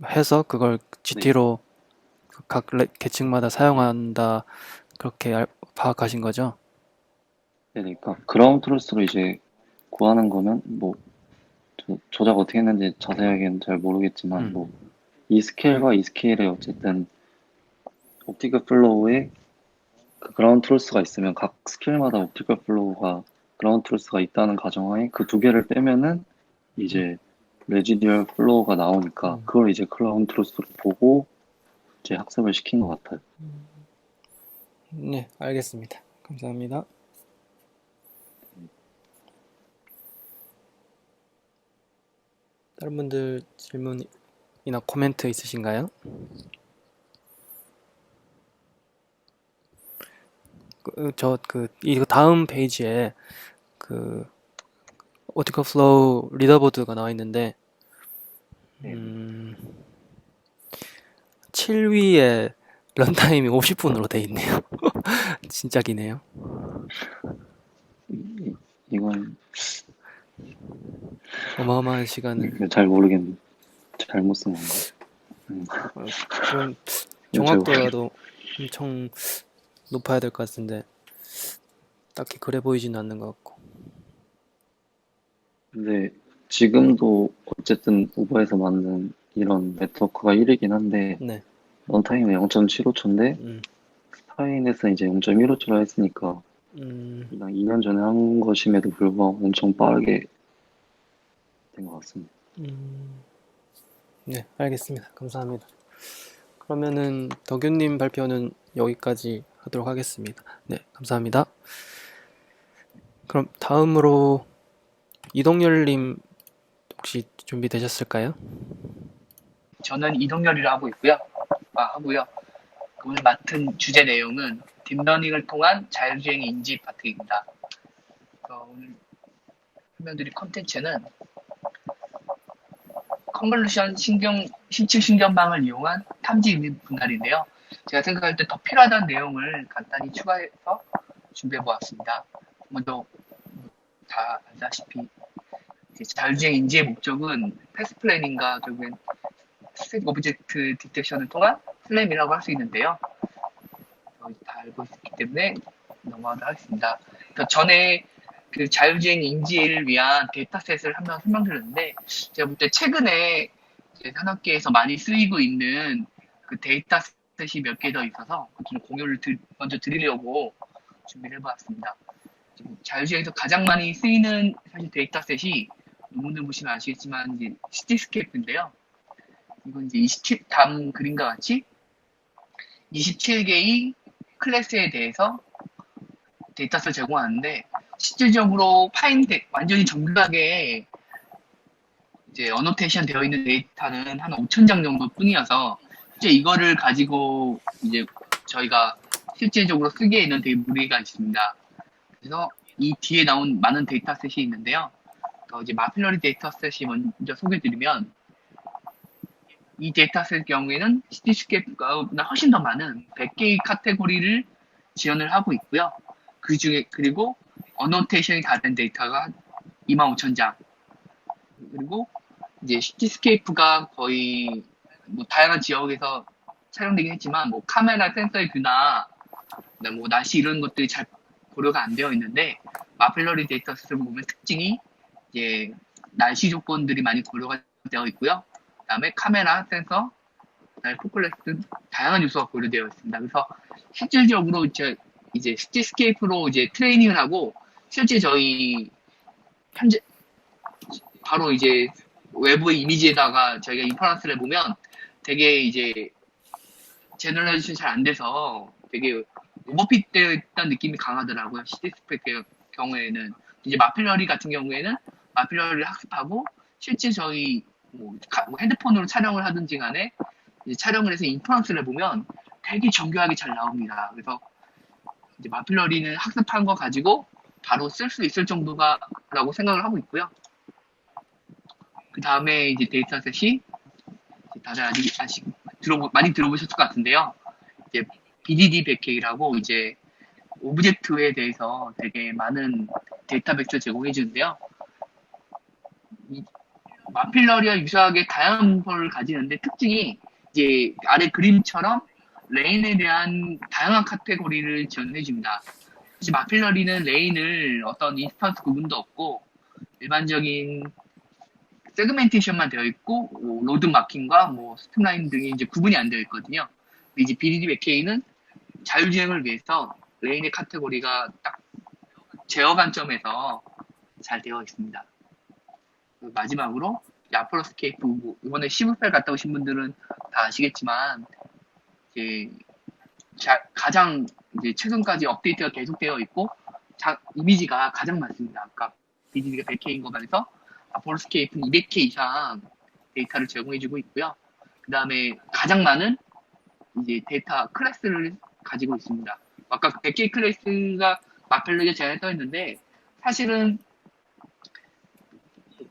Speaker 1: 해서 그걸
Speaker 2: 네,
Speaker 1: GT로 각 계층마다 사용한다 그렇게 파악하신 거죠?
Speaker 2: 네, 그러니까 그라운드 트루스로 이제 구하는 거는 뭐 조작 어떻게 했는지 자세하게는 잘 모르겠지만 뭐
Speaker 1: 음,
Speaker 2: 이 스케일과 이 스케일에 어쨌든 옵티컬 플로우에 그 그라운드 트루스가 있으면 각 스케일마다 옵티컬 플로우가 그라운드 트루스가 있다는 가정하에 그 두 개를 빼면은 이제 레지듀얼 플로우가 나오니까
Speaker 1: 음.
Speaker 2: 그걸 이제 그라운드 트루스로 보고 이제 학습을 시킨 것 같아요.
Speaker 1: 네, 알겠습니다. 감사합니다. 다른 분들 질문이나 코멘트 있으신가요? 이 다음 페이지에 그 오티컬 플로우 리더보드가 나와 있는데
Speaker 2: 네,
Speaker 1: 7위에 런타임이 50분으로 돼 있네요. 진짜 기네요.
Speaker 2: 이건
Speaker 1: 어마어마한 시간을.
Speaker 2: 잘 모르겠는데 잘못 쓴 건가?
Speaker 1: 그럼
Speaker 2: 이건 잘 모르겠.
Speaker 1: 정확도라도 엄청 높아야 될 것 같은데 딱히 그래 보이지는 않는 것 같고.
Speaker 2: 근데 지금도 어쨌든 우버에서 만든 이런 네트워크가 1이긴 한데
Speaker 1: 네.
Speaker 2: 런타임은 0.75초인데
Speaker 1: 음.
Speaker 2: 스카이넷은 이제 0.15초로 했으니까
Speaker 1: 음.
Speaker 2: 그냥 2년 전에 한 것임에도 불구하고 엄청 빠르게 된 것 같습니다.
Speaker 1: 네, 알겠습니다. 감사합니다. 그러면은 덕윤님 발표는 여기까지 하도록 하겠습니다. 네, 감사합니다. 그럼 다음으로 이동열님 혹시 준비되셨을까요?
Speaker 4: 저는 이동열이라 하고요. 오늘 맡은 주제 내용은 딥러닝을 통한 자율주행 인지 파트입니다. 오늘 설명드릴 컨텐츠는 컨볼루션 신층 신경방을 이용한 탐지 인지 분할인데요. 제가 생각할 때 더 필요하다는 내용을 간단히 추가해서 준비해 보았습니다. 먼저 다 알다시피 자율주행 인지의 목적은 패스 플래닝과 결국엔 스택 오브젝트 디텍션을 통한 슬램이라고 할 수 있는데요. 다 알고 있기 때문에 넘어가도록 하겠습니다. 전에 그 자율주행 인지를 위한 데이터셋을 한번 설명드렸는데, 제가 볼 때 최근에 산업계에서 많이 쓰이고 있는 그 데이터셋이 몇 개 더 있어서 좀 공유를 먼저 드리려고 준비를 해보았습니다. 자율주행에서 가장 많이 쓰이는 사실 데이터셋이 논문을 보시면 아시겠지만 이제 시티스케이프인데요. 이건 이제 27 다음 그림과 같이 27개의 클래스에 대해서 데이터셋을 제공하는데, 실질적으로 완전히 정교하게 이제 어노테이션 되어 있는 데이터는 한 5,000장 정도 뿐이어서, 실제 이거를 가지고 이제 저희가 실제적으로 쓰기에는 되게 무리가 있습니다. 그래서 이 뒤에 나온 많은 데이터셋이 있는데요. 이제 마필러리 데이터셋이 먼저 소개드리면, 이 데이터셋 경우에는 시티스케이프보다 훨씬 더 많은 100개의 카테고리를 지원을 하고 있고요. 그 중에, 그리고 어노테이션이 다 된 데이터가 25,000장. 그리고 이제 시티스케이프가 거의 뭐 다양한 지역에서 촬영되긴 했지만, 뭐 카메라 센서의 뷰나 뭐 날씨 이런 것들이 잘 고려가 안 되어 있는데, 마필러리 데이터셋을 보면 특징이 이제 날씨 조건들이 많이 고려가 되어 있고요. 그다음에 카메라, 센서, 그다음에 포클레스 등 다양한 요소가 고려되어 있습니다. 그래서 실질적으로 이제 시티스케이프로 이제 트레이닝을 하고, 실제 저희 현재 바로 이제 외부의 이미지에다가 저희가 인퍼런스를 해보면 되게 이제 제너레이션이 잘 안 돼서 되게 오버핏되어 있다는 느낌이 강하더라고요. 시티스케이프 경우에는. 이제 마필러리 같은 경우에는 마필러리를 학습하고 실제 저희 뭐 핸드폰으로 촬영을 하든지 간에 이제 촬영을 해서 인퍼런스를 해보면 되게 정교하게 잘 나옵니다. 그래서 이제 마필러리는 학습한 거 가지고 바로 쓸 수 있을 정도가라고 생각을 하고 있고요. 그 다음에 이제 데이터셋이 다들 많이 들어보셨을 것 같은데요. 이제 BDD 100K라고 이제 오브젝트에 대해서 되게 많은 데이터 벡터 제공해 주는데요. 마필러리와 유사하게 다양한 걸 가지는데, 특징이 이제 아래 그림처럼 레인에 대한 다양한 카테고리를 지원해 줍니다. 마필러리는 레인을 어떤 인스턴스 구분도 없고 일반적인 세그멘테이션만 되어 있고, 뭐 로드 마킹과 뭐 스트림라인 등이 이제 구분이 안 되어 있거든요. 근데 이제 BDD 100K는 자율주행을 위해서 레인의 카테고리가 딱 제어 관점에서 잘 되어 있습니다. 마지막으로 아폴로스케이프, 뭐 이번에 시브펠 갔다 오신 분들은 다 아시겠지만 이제 가장 이제 최근까지 업데이트가 계속되어 있고 이미지가 가장 많습니다. 아까 BDD가 100K인 거 반해서 아폴로스케이프는 200K 이상 데이터를 제공해주고 있고요. 그 다음에 가장 많은 이제 데이터 클래스를 가지고 있습니다. 아까 100K 클래스가 마펠러리에 제한에 떠 있는데, 사실은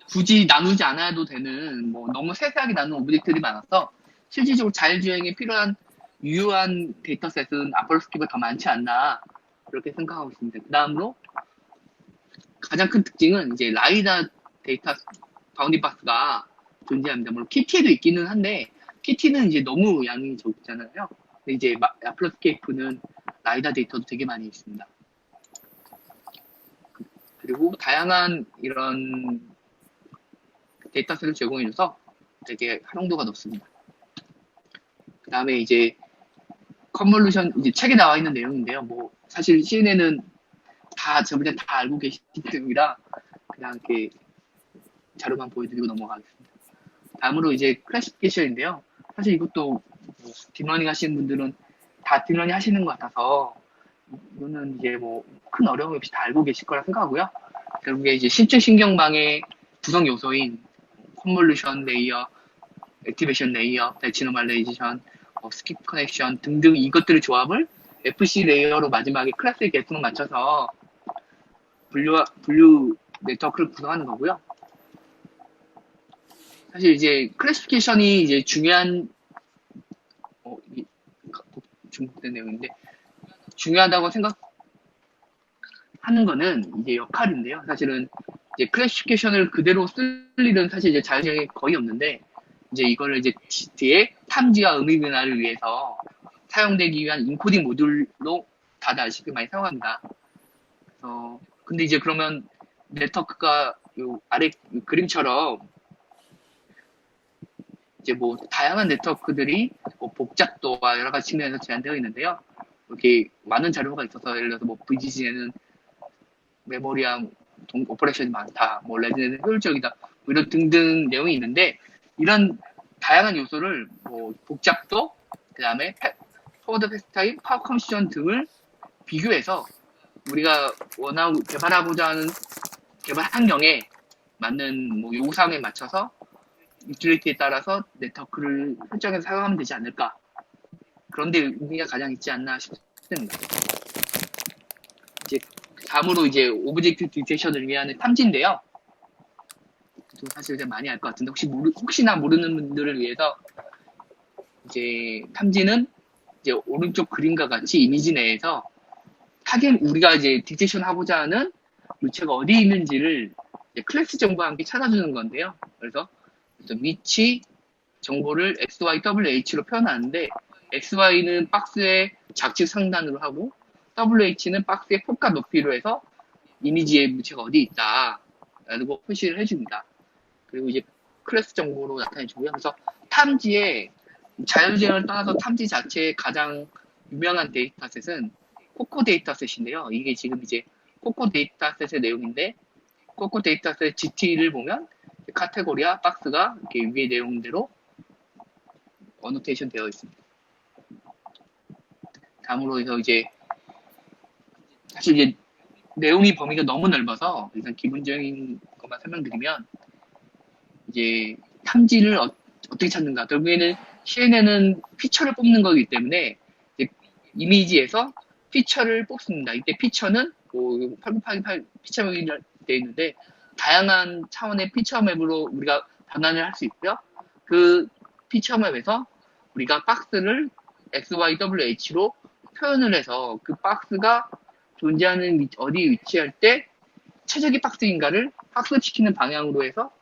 Speaker 4: 굳이 나누지 않아도 되는, 뭐 너무 세세하게 나누는 오브젝트들이 많아서 실질적으로 자율주행에 필요한 유효한 데이터셋은 아폴로스케이프가 더 많지 않나 그렇게 생각하고 있습니다. 그 다음으로 가장 큰 특징은 이제 라이다 데이터 바운딩 박스가 존재합니다. 물론 KT에도 있기는 한데 KT는 이제 너무 양이 적잖아요. 근데 이제 아폴로스케이프는 라이다 데이터도 되게 많이 있습니다. 그리고 다양한 이런 데이터셋을 제공해줘서 되게 활용도가 높습니다. 그 다음에 이제 컨볼루션 이제 책에 나와 있는 내용인데요. 뭐 사실 CNN은 다 저번에 다 알고 계신 내용이라 그냥 이렇게 자료만 보여드리고 넘어가겠습니다. 다음으로 이제 클래시피케이션인데요. 사실 이것도 뭐 딥러닝 하시는 분들은 다 딥러닝 하시는 것 같아서 이거는 이제 뭐 큰 어려움 없이 다 알고 계실 거라 생각하고요. 결국에 이제 실제 신경망의 구성 요소인 컨볼루션 레이어, 액티베이션 레이어, 배치 노멀라이제이션, 스킵 커넥션 등등 이것들의 조합을 FC 레이어로 마지막에 클래스의 개수에 맞춰서 분류 네트워크를 구성하는 거고요. 사실 이제 클래시피케이션이 이제 중요한 중복된 내용인데 중요하다고 생각하는 거는 이제 역할인데요. 사실은 이제 클래시피케이션을 그대로 쓸 일은 사실 이제 자연적인 거의 없는데 이제 이거를 이제 뒤에 탐지와 의미 변화를 위해서 사용되기 위한 인코딩 모듈로 다들 아시게 많이 사용합니다. 근데 이제 그러면 네트워크가 요 아래 그림처럼 이제 뭐 다양한 네트워크들이 뭐 복잡도와 여러 가지 측면에서 제한되어 있는데요. 이렇게 많은 자료가 있어서 예를 들어서 뭐 VGC에는 메모리와 오퍼레이션이 많다, 뭐 레진에는 효율적이다, 뭐 이런 등등 내용이 있는데 이런 다양한 요소를 뭐 복잡도, 그 다음에 포워드 패스타임, 파워 컨디션 등을 비교해서 우리가 원하고 개발하고자 하는 개발 환경에 맞는 뭐 요구사항에 맞춰서 유틸리티에 따라서 네트워크를 설정해서 사용하면 되지 않을까. 그런데 의미가 가장 있지 않나 싶습니다. 이제 다음으로 이제 오브젝트 디텍션을 위한 탐지인데요. 사실 이제 많이 알 것 같은데 혹시나 모르는 분들을 위해서 이제 탐지는 이제 오른쪽 그림과 같이 이미지 내에서 우리가 이제 디텍션 하고자 하는 물체가 어디 있는지를 클래스 정보와 함께 찾아주는 건데요. 그래서 위치 정보를 XYWH로 표현하는데 XY는 박스의 좌측 상단으로 하고 WH는 박스의 폭과 높이로 해서 이미지의 물체가 어디 있다 라고 표시를 해줍니다. 그리고 이제 클래스 정보로 나타내주고요. 그래서 탐지의 자율주행을 떠나서 탐지 자체의 가장 유명한 데이터셋은 코코 데이터셋인데요. 이게 지금 이제 코코 데이터셋의 내용인데 코코 데이터셋 GT를 보면 카테고리와 박스가 이렇게 위의 내용대로 어노테이션 되어 있습니다. 다음으로 해서 이제 사실 이제 내용이 범위가 너무 넓어서 일단 기본적인 것만 설명드리면 이제 탐지를 어떻게 찾는가. 결국에는 CNN은 피처를 뽑는 거기 때문에 이제 이미지에서 피처를 뽑습니다. 이때 피처는 뭐 8988 피처 맵이 되어 있는데 다양한 차원의 피처 맵으로 우리가 변환을 할 수 있고요. 그 피처 맵에서 우리가 박스를 XYWH로 표현을 해서 그 박스가 존재하는 어디 위치할 때 최적의 박스인가를 학습시키는 방향으로 해서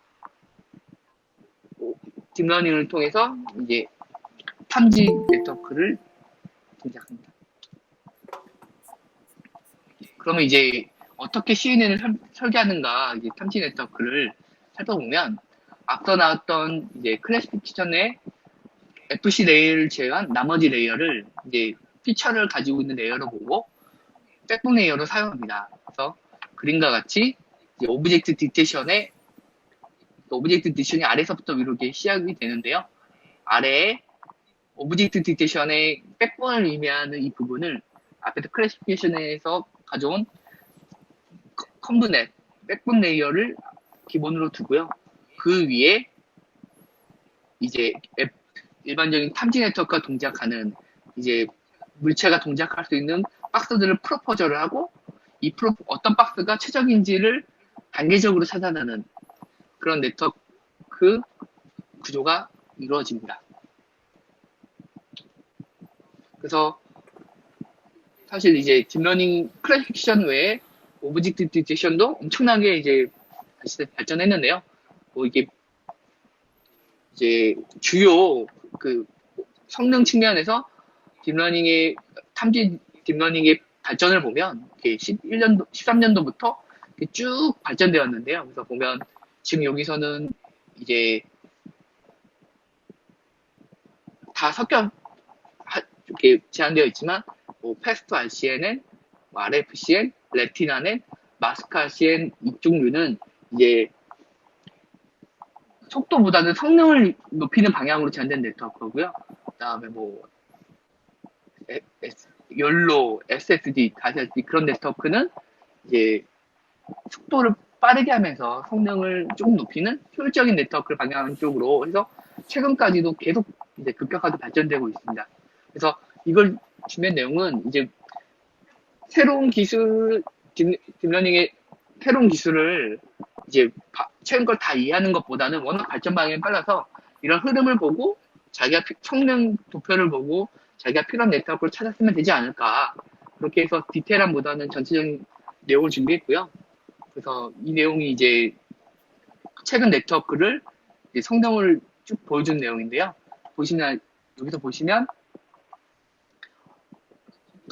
Speaker 4: 딥러닝을 통해서 이제 탐지 네트워크를 동작합니다. 그러면 이제 어떻게 CNN을 설계하는가 이제 탐지 네트워크를 살펴보면 앞서 나왔던 이제 클래시피케이션의 FC 레이어를 제외한 나머지 레이어를 이제 피처를 가지고 있는 레이어로 보고 백본 레이어로 사용합니다. 그래서 그림과 같이 이제 오브젝트 디텍션이 아래서부터 위로 이렇게 시작이 되는데요. 아래에 오브젝트 디텍션의 백본을 의미하는 이 부분을 앞에서 클래시피케이션에서 가져온 컴브넷, 백본 레이어를 기본으로 두고요. 그 위에 이제 일반적인 탐지 네트워크가 동작하는 이제 물체가 동작할 수 있는 박스들을 프로포저를 하고 어떤 박스가 최적인지를 단계적으로 찾아내는 그런 네트워크 구조가 이루어집니다. 그래서 사실 이제 딥러닝 클래시피케이션 외에 오브젝트 디텍션도 엄청나게 이제 발전했는데요. 뭐 이게 이제 주요 그 성능 측면에서 딥러닝의 발전을 보면 13년도부터 쭉 발전되었는데요. 그래서 보면 지금 여기서는 이제 다 섞여 이렇게 제한되어 있지만 뭐 패스트 RCNN, 뭐 RFCN, 레티나넨, 마스크 RCN 이쪽 류는 이제 속도보다는 성능을 높이는 방향으로 제한된 네트워크고요. 그다음에 뭐 욜로, SSD, 다시 그런 네트워크는 이제 속도를 빠르게 하면서 성능을 조금 높이는 효율적인 네트워크를 방향하는 쪽으로 해서 최근까지도 계속 이제 급격하게 발전되고 있습니다. 그래서 이걸 준비한 내용은 이제 새로운 기술, 딥러닝의 새로운 기술을 이제 최근 걸 다 이해하는 것보다는 워낙 발전 방향이 빨라서 이런 흐름을 보고 자기가 성능 도표를 보고 자기가 필요한 네트워크를 찾았으면 되지 않을까. 그렇게 해서 디테일함보다는 전체적인 내용을 준비했고요. 그래서 이 내용이 이제 최근 네트워크를 이제 성능을 쭉 보여준 내용인데요. 여기서 보시면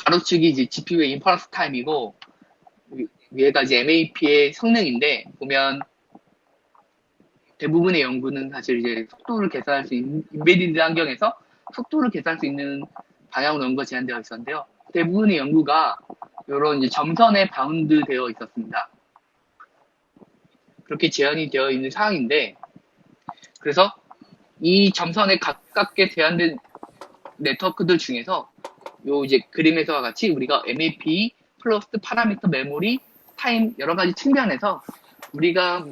Speaker 4: 가로축이 이제 GPU의 인퍼런스 타임이고 위에가 이제 MAP의 성능인데 보면 대부분의 연구는 사실 이제 속도를 계산할 수 있는 인베디드 환경에서 속도를 계산할 수 있는 방향으로 연구가 제한되어 있었는데요. 대부분의 연구가 이런 이제 점선에 바운드 되어 있었습니다. 그렇게 제한이 되어 있는 상황인데 그래서 이 점선에 가깝게 제한된 네트워크들 중에서 요 이제 그림에서와 같이 우리가 MAP 플러스 파라미터 메모리 타임 여러 가지 측면에서 우리가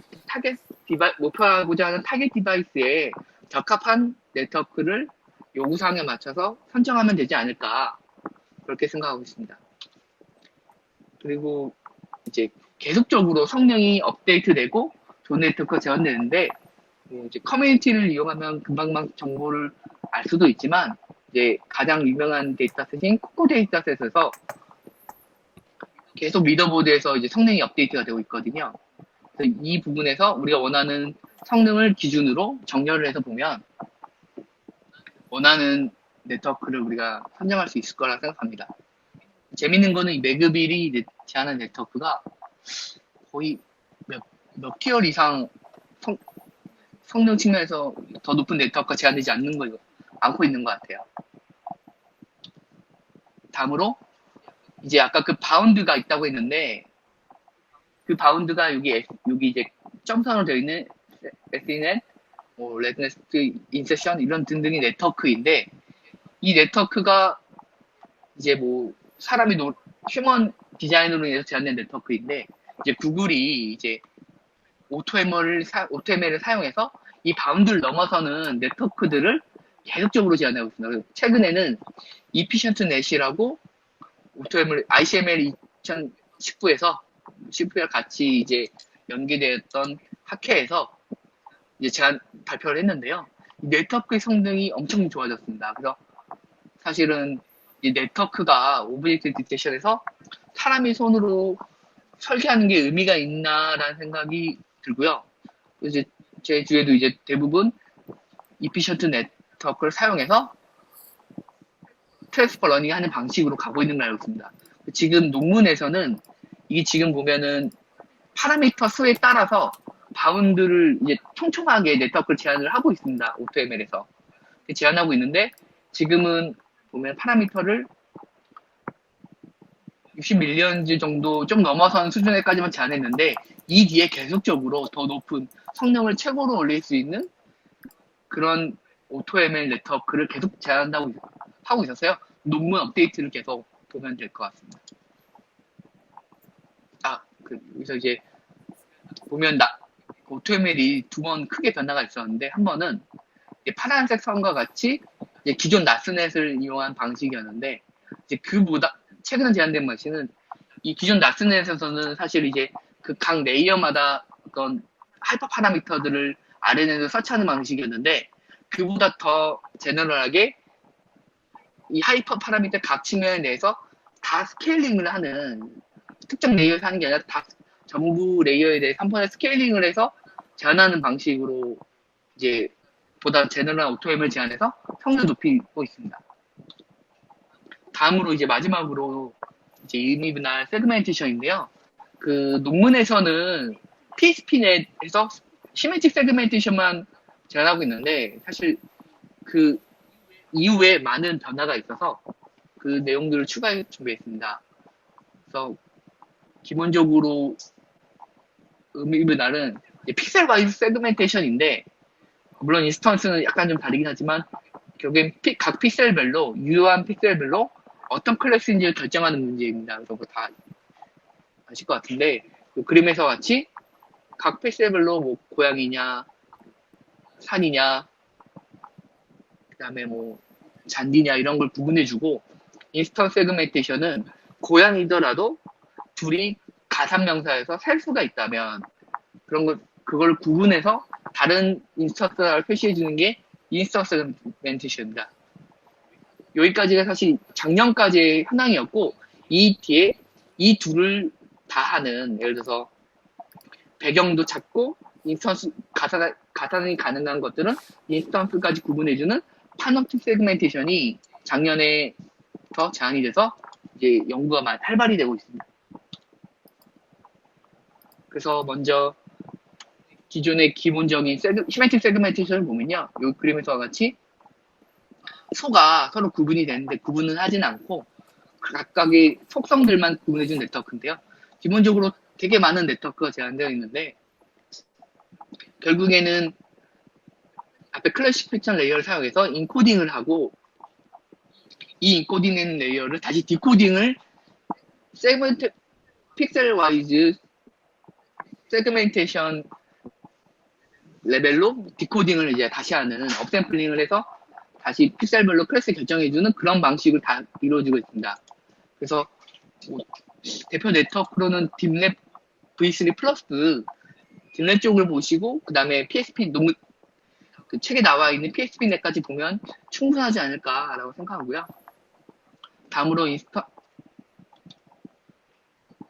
Speaker 4: 목표하고자 하는 타겟 디바이스에 적합한 네트워크를 요구사항에 맞춰서 선정하면 되지 않을까 그렇게 생각하고 있습니다. 그리고 이제 계속적으로 성능이 업데이트되고 좋은 네트워크가 제한되는데 이제 커뮤니티를 이용하면 금방 정보를 알 수도 있지만 이제 가장 유명한 데이터셋인 코코 데이터셋에서 계속 리더보드에서 이제 성능이 업데이트가 되고 있거든요. 그래서 이 부분에서 우리가 원하는 성능을 기준으로 정렬을 해서 보면 원하는 네트워크를 우리가 선정할 수 있을 거라 생각합니다. 재밌는 거는 이 매그빌이 제한한 네트워크가 거의 몇 개월 이상 성능 측면에서 더 높은 네트워크가 제한되지 않고 있는 것 같아요. 다음으로 이제 아까 그 바운드가 있다고 했는데 그 바운드가 여기 이제 점선으로 되어 있는 SNN, 뭐 레드네스트, 인셉션 이런 등등의 네트워크인데 이 네트워크가 이제 뭐 사람이 휴먼 디자인으로 인해서 제한된 네트워크인데 이제 구글이 이제 오토ML을 사용해서 이 바운드를 넘어서는 네트워크들을 계속적으로 제한하고 있습니다. 최근에는 Efficient Net이라고 오토ML, ICML 2019에서 CPU랑 같이 이제 연계되었던 학회에서 이제 발표를 했는데요. 이 네트워크의 성능이 엄청 좋아졌습니다. 그래서 사실은 이 네트워크가 오브젝트 디텍션에서 사람이 손으로 설계하는 게 의미가 있나라는 생각이 들고요. 이제 제 주에도 이제 대부분 Efficient 네트워크를 사용해서 트랜스퍼 러닝 하는 방식으로 가고 있는 걸 알고 있습니다. 지금 논문에서는 이게 지금 보면은 파라미터 수에 따라서 바운드를 이제 촘촘하게 네트워크를 제한을 하고 있습니다. 오토ML에서 제한하고 있는데 지금은 보면 파라미터를 60밀리언즈 정도 좀 넘어선 수준에까지만 제한했는데 이 뒤에 계속적으로 더 높은 성능을 최고로 올릴 수 있는 그런 오토ML 네트워크를 계속 제한하고 하고 있었어요. 논문 업데이트를 계속 보면 될 것 같습니다. 여기서 이제 보면 오토ML이 두 번 크게 변화가 있었는데 한 번은 파란색 선과 같이 이제 기존 나스넷을 이용한 방식이었는데 이제 그보다 최근에 제한된 방식은 이 기존 나스넷에서는 사실 이제 그 각 레이어마다 어떤 하이퍼 파라미터들을 RNN에서 서치하는 방식이었는데 그보다 더 제너럴하게 이 하이퍼 파라미터 각 측면에 대해서 다 스케일링을 하는 특정 레이어에서 하는 게 아니라 다 전부 레이어에 대해 3번에 스케일링을 해서 제한하는 방식으로 이제 보다 제너럴한 오토ML 제한해서 성능을 높이고 있습니다. 다음으로 이제 마지막으로 이제 유니브날 세그멘테이션인데요. 그 논문에서는 PSP넷에서 시메틱 세그멘테이션만 제한하고 있는데 사실 그 이후에 많은 변화가 있어서 그 내용들을 추가해 준비했습니다. 그래서 기본적으로 의미를 다른 픽셀 와이즈 세그멘테이션인데, 물론 인스턴스는 약간 좀 다르긴 하지만 결국엔 각 픽셀별로, 유효한 픽셀별로 어떤 클래스인지를 결정하는 문제입니다. 그래서 그거 다 아실 것 같은데, 그 그림에서 같이 각 픽셀별로 뭐 고양이냐, 산이냐, 그 다음에 뭐 잔디냐 이런 걸 구분해주고, 인스턴스 세그멘테이션은 고양이더라도 둘이 가산명사에서 셀 수가 있다면 그걸 구분해서 다른 인스턴스를 표시해주는 게 인스턴스 세그멘테이션입니다. 여기까지가 사실 작년까지의 현황이었고, 이 뒤에 이 둘을 다 하는, 예를 들어서 배경도 찾고 인스턴스 가산이 가능한 것들은 인스턴스까지 구분해주는 파노틱 세그멘테이션이 작년에부터 제안이 돼서 이제 연구가 많이 활발히 되고 있습니다. 그래서 먼저 기존의 기본적인 시멘틱 세그멘테이션을 보면요, 이 그림에서와 같이 소가 서로 구분이 되는데 구분은 하진 않고 각각의 속성들만 구분해준 네트워크인데요. 기본적으로 되게 많은 네트워크가 제한되어 있는데, 결국에는 앞에 클래시피케이션 레이어를 사용해서 인코딩을 하고, 이 인코딩된 레이어를 다시 디코딩을 픽셀 와이즈 세그멘테이션 레벨로 디코딩을 이제 다시 하는, 업샘플링을 해서 다시 픽셀별로 클래스 결정해주는 그런 방식을 다 이루어지고 있습니다. 그래서 뭐 대표 네트워크로는 딥랩 V3 플러스 딥랩 쪽을 보시고, 그 다음에 PSP 그 책에 나와 있는 PSP 넷까지 보면 충분하지 않을까라고 생각하고요. 다음으로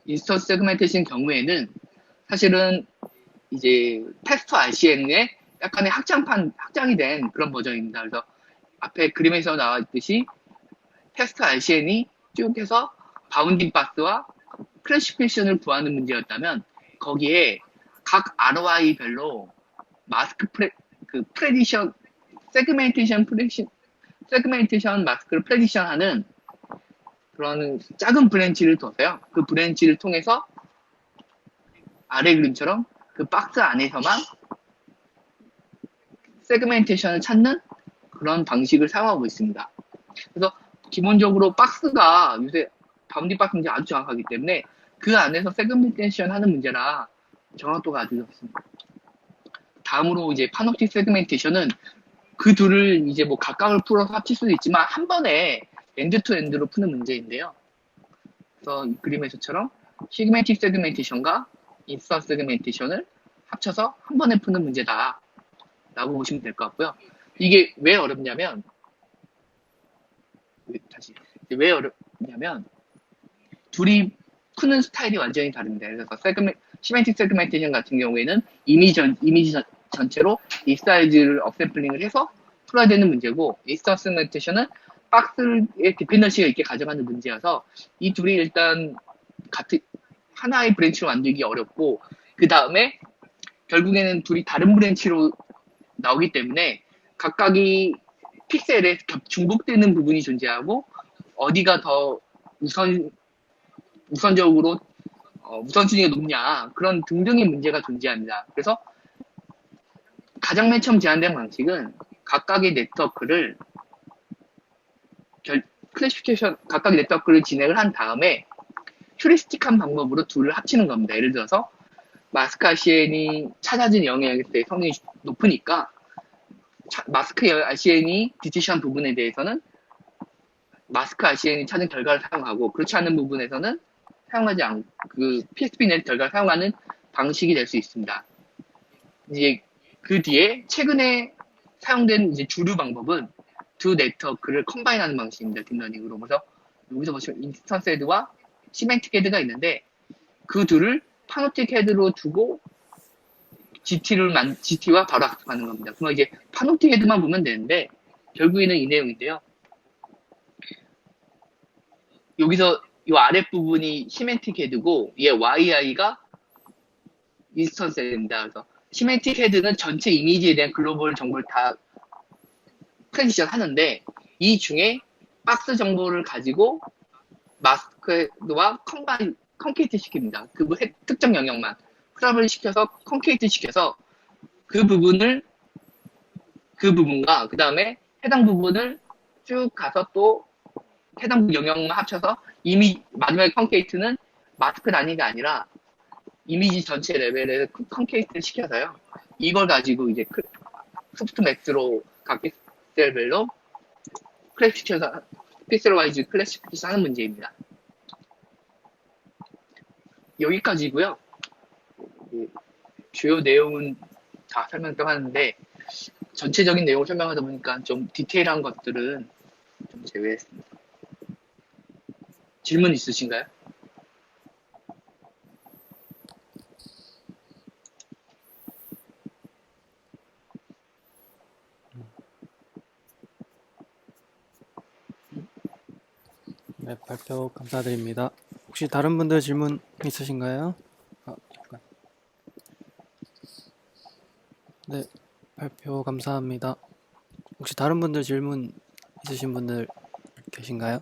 Speaker 4: 인스턴스 세그멘테이션 경우에는 사실은 이제 테스터 RCN의 약간의 확장이 된 그런 버전입니다. 그래서 앞에 그림에서 나와 있듯이 테스터 RCN이 쭉 해서 바운딩 박스와 클래시피케이션을 구하는 문제였다면, 거기에 각 ROI별로 마스크 프레디션, 세그멘테이션 마스크를 프레디션하는 그런 작은 브랜치를 둬서요. 그 브랜치를 통해서 아래 그림처럼 그 박스 안에서만 세그멘테이션을 찾는 그런 방식을 사용하고 있습니다. 그래서 기본적으로 박스가 요새 바운딩 박스 문제 아주 정확하기 때문에 그 안에서 세그멘테이션 하는 문제라 정확도가 아주 높습니다. 다음으로 이제 파노틱 세그멘테이션은 그 둘을 이제 뭐 각각을 풀어서 합칠 수도 있지만 한 번에 엔드 투 엔드로 푸는 문제인데요. 그래서 이 그림에서처럼 시그멘틱 세그멘테이션과 인스턴스 세그멘테이션을 합쳐서 한 번에 푸는 문제다 라고 보시면 될 것 같고요. 이게 왜 어렵냐면 둘이 푸는 스타일이 완전히 다릅니다. 그래서 시멘틱 세그멘테이션 같은 경우에는 이미지 전체로 이 사이즈를 업샘플링을 해서 풀어야 되는 문제고, 인스턴스 세그멘테이션은 박스의 디펜던시가 있게 가져가는 문제여서 이 둘이 일단 하나의 브랜치로 만들기 어렵고, 그 다음에 결국에는 둘이 다른 브랜치로 나오기 때문에 각각이 픽셀에 중복되는 부분이 존재하고, 어디가 더 우선적으로 우선순위가 높냐, 그런 등등의 문제가 존재합니다. 그래서 가장 맨 처음 제안된 방식은 각각의 네트워크를 각각의 네트워크를 진행을 한 다음에 휴리스틱한 방법으로 둘을 합치는 겁니다. 예를 들어서 마스크 RCN이 찾아진 영역의 성능이 높으니까 마스크 RCN이 디티션 부분에 대해서는 마스크 RCN이 찾은 결과를 사용하고, 그렇지 않은 부분에서는 사용하지 않고 그 PSP넷 결과를 사용하는 방식이 될 수 있습니다. 이제 그 뒤에 최근에 사용된 이제 주류 방법은 두 네트워크를 컴바인하는 방식입니다. 딥러닝으로. 그래서 여기서 보시면 인스턴스 헤드와 시멘틱 헤드가 있는데, 그 둘을 파노틱 헤드로 두고 GT와 바로 학습하는 겁니다. 그럼 이제 파노틱 헤드만 보면 되는데, 결국에는 이 내용인데요. 여기서 이 아랫부분이 시멘틱 헤드고, 얘 YI가 인스턴스 헤드입니다. 그래서 시멘틱 헤드는 전체 이미지에 대한 글로벌 정보를 다 프레디션 하는데, 이 중에 박스 정보를 가지고 마스크와 컨케이트 시킵니다. 그 특정 영역만 크롭을 시켜서 컨케이트 시켜서 그 부분과 그 다음에 해당 부분을 쭉 가서 또 해당 영역만 합쳐서 마지막에 컨케이트는 마스크 단위가 아니라 이미지 전체 레벨에 컨케이트를 시켜서요. 이걸 가지고 이제 소프트맥스로 각 픽셀별로 클래시피케이션, 픽셀 와이즈 클래시피케이션 하는 문제입니다. 여기까지고요. 주요 내용은 다 설명하는데 전체적인 내용을 설명하다 보니까 좀 디테일한 것들은 좀 제외했습니다. 질문 있으신가요?
Speaker 1: 네, 발표 감사드립니다. 혹시 다른 분들 질문 있으신가요? 잠깐. 네, 발표 감사합니다. 혹시 다른 분들 질문 있으신 분들 계신가요?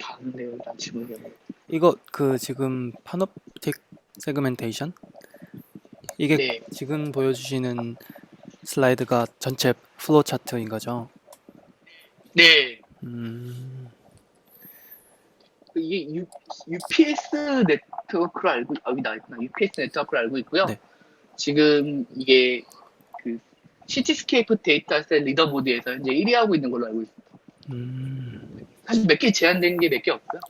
Speaker 4: 다른 내용 다 질문이요.
Speaker 1: 이거 지금 파놉틱 세그멘테이션? 이게
Speaker 4: 네.
Speaker 1: 지금 보여주시는 슬라이드가 전체 플로우 차트인 거죠?
Speaker 4: 네. 이게 UPS 네트워크로 여기 나와있구나. UPS 네트워크로 알고 있고요.
Speaker 1: 네.
Speaker 4: 지금 이게 그 시티스케이프 데이터셋 리더보드에서 현재 1위 하고 있는 걸로 알고 있습니다. 사실 몇 개 제한된 게 몇 개 없고요.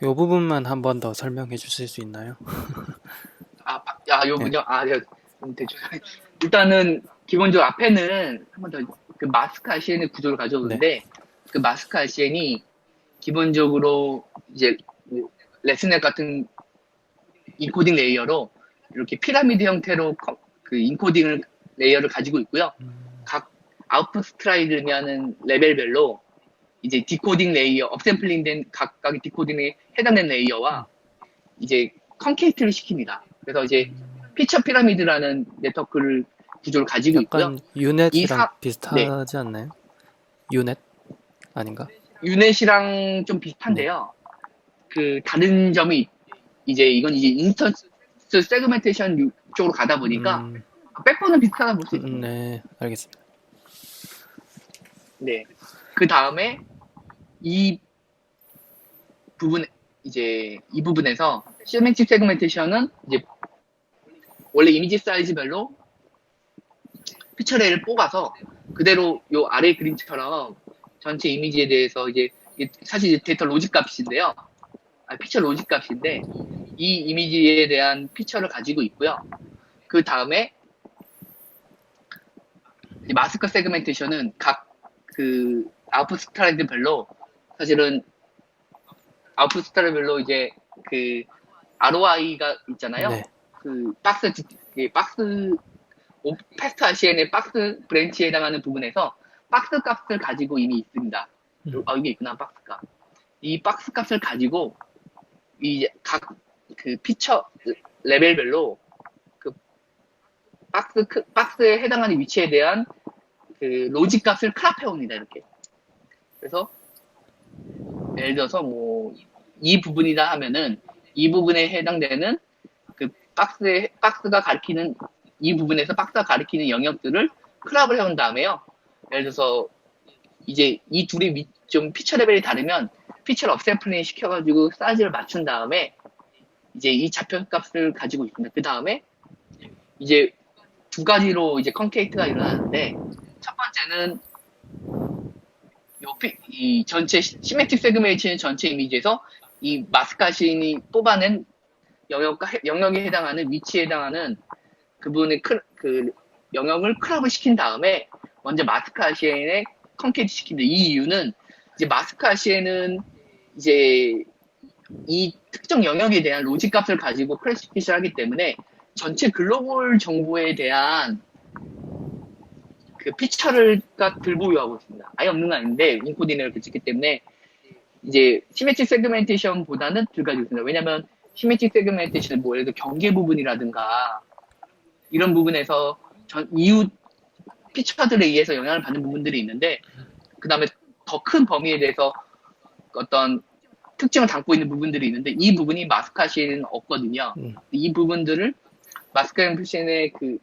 Speaker 1: 이 부분만 한 번 더 설명해 주실 수 있나요?
Speaker 4: 대충. 일단은, 기본적으로 앞에는 한 번 더, 그 마스크 RCN의 구조를 가져오는데, 그 마스크 RCN이 기본적으로 이제, 레슨넷 같은 인코딩 레이어로 이렇게 피라미드 형태로 그 인코딩 레이어를 가지고 있고요. 각 아웃풋 스트라이드라는 레벨별로 이제 디코딩 레이어, 업샘플링 된 각각의 디코딩에 해당되는 레이어와 이제 컨케이트를 시킵니다. 그래서 이제 피처 피라미드라는 네트워크를 구조를 가지고 있고요.
Speaker 1: 약간 유넷이랑 비슷하지 않나요? 유넷? 아닌가?
Speaker 4: 유넷이랑 좀 비슷한데요. 그 다른 점이 이건 이제 인스턴스 세그멘테이션 쪽으로 가다 보니까 백본은 비슷하다 볼 수 있습니다.
Speaker 1: 네, 알겠습니다.
Speaker 4: 네. 그 다음에 이 부분에서 시메틱 세그멘테이션은 이제 원래 이미지 사이즈별로 피처레이를 뽑아서 그대로 요 아래 그림처럼 전체 이미지에 대해서 이제 사실 데이터 로직 값인데요. 피처 로직 값인데 이 이미지에 대한 피처를 가지고 있고요. 그 다음에 마스크 세그멘테이션은 각 그 아웃풋 스타일들별로 사실은 아웃풋 스타일별로 이제 그 ROI가 있잖아요.
Speaker 1: 네.
Speaker 4: 그 패스트 RCN의 박스 브랜치에 해당하는 부분에서 박스 값을 가지고 이미 있습니다. 이게 있구나, 박스 값. 이 박스 값을 가지고 이제 각 그 피처 레벨별로 그 박스에 해당하는 위치에 대한 그 로직 값을 크랍해 옵니다, 이렇게. 그래서 예를 들어서 이 부분이다 하면은 이 부분에 해당되는 그 박스가 가리키는 이 부분에서 박스가 가리키는 영역들을 크랍을 해온 다음에요. 예를 들어서 이제 이 둘이 좀 피처 레벨이 다르면 피처를 업샘플링 시켜가지고 사이즈를 맞춘 다음에 이제 이 좌표 값을 가지고 있습니다. 그 다음에 이제 두 가지로 이제 컨케이트가 일어나는데 첫 번째는 이 전체 시메틱 세그멘테이션 전체 이미지에서 이 마스카신이 뽑아낸 영역에 해당하는 위치에 해당하는 그분의 그 영역을 크롭을 시킨 다음에 먼저 마스크 RCN에 컨케이트 시킵니다. 이 이유는 이제 마스크 RCN은 이제 이 특정 영역에 대한 로직 값을 가지고 클래시피케이션 하기 때문에 전체 글로벌 정보에 대한 그 피처를 불보유하고 있습니다. 아예 없는 건 아닌데 인코딩을 붙였기 때문에 이제 시메트릭 세그멘테이션보다는 들 가지고 있습니다. 왜냐하면 시메트릭 세그멘테이션은 뭐 예를 들어 경계 부분이라든가 이런 부분에서 이웃 피처들에 의해서 영향을 받는 부분들이 있는데 그 다음에 더 큰 범위에 대해서 어떤 특징을 담고 있는 부분들이 있는데 이 부분이 마스카시에는 없거든요. 이 부분들을 마스카시의 그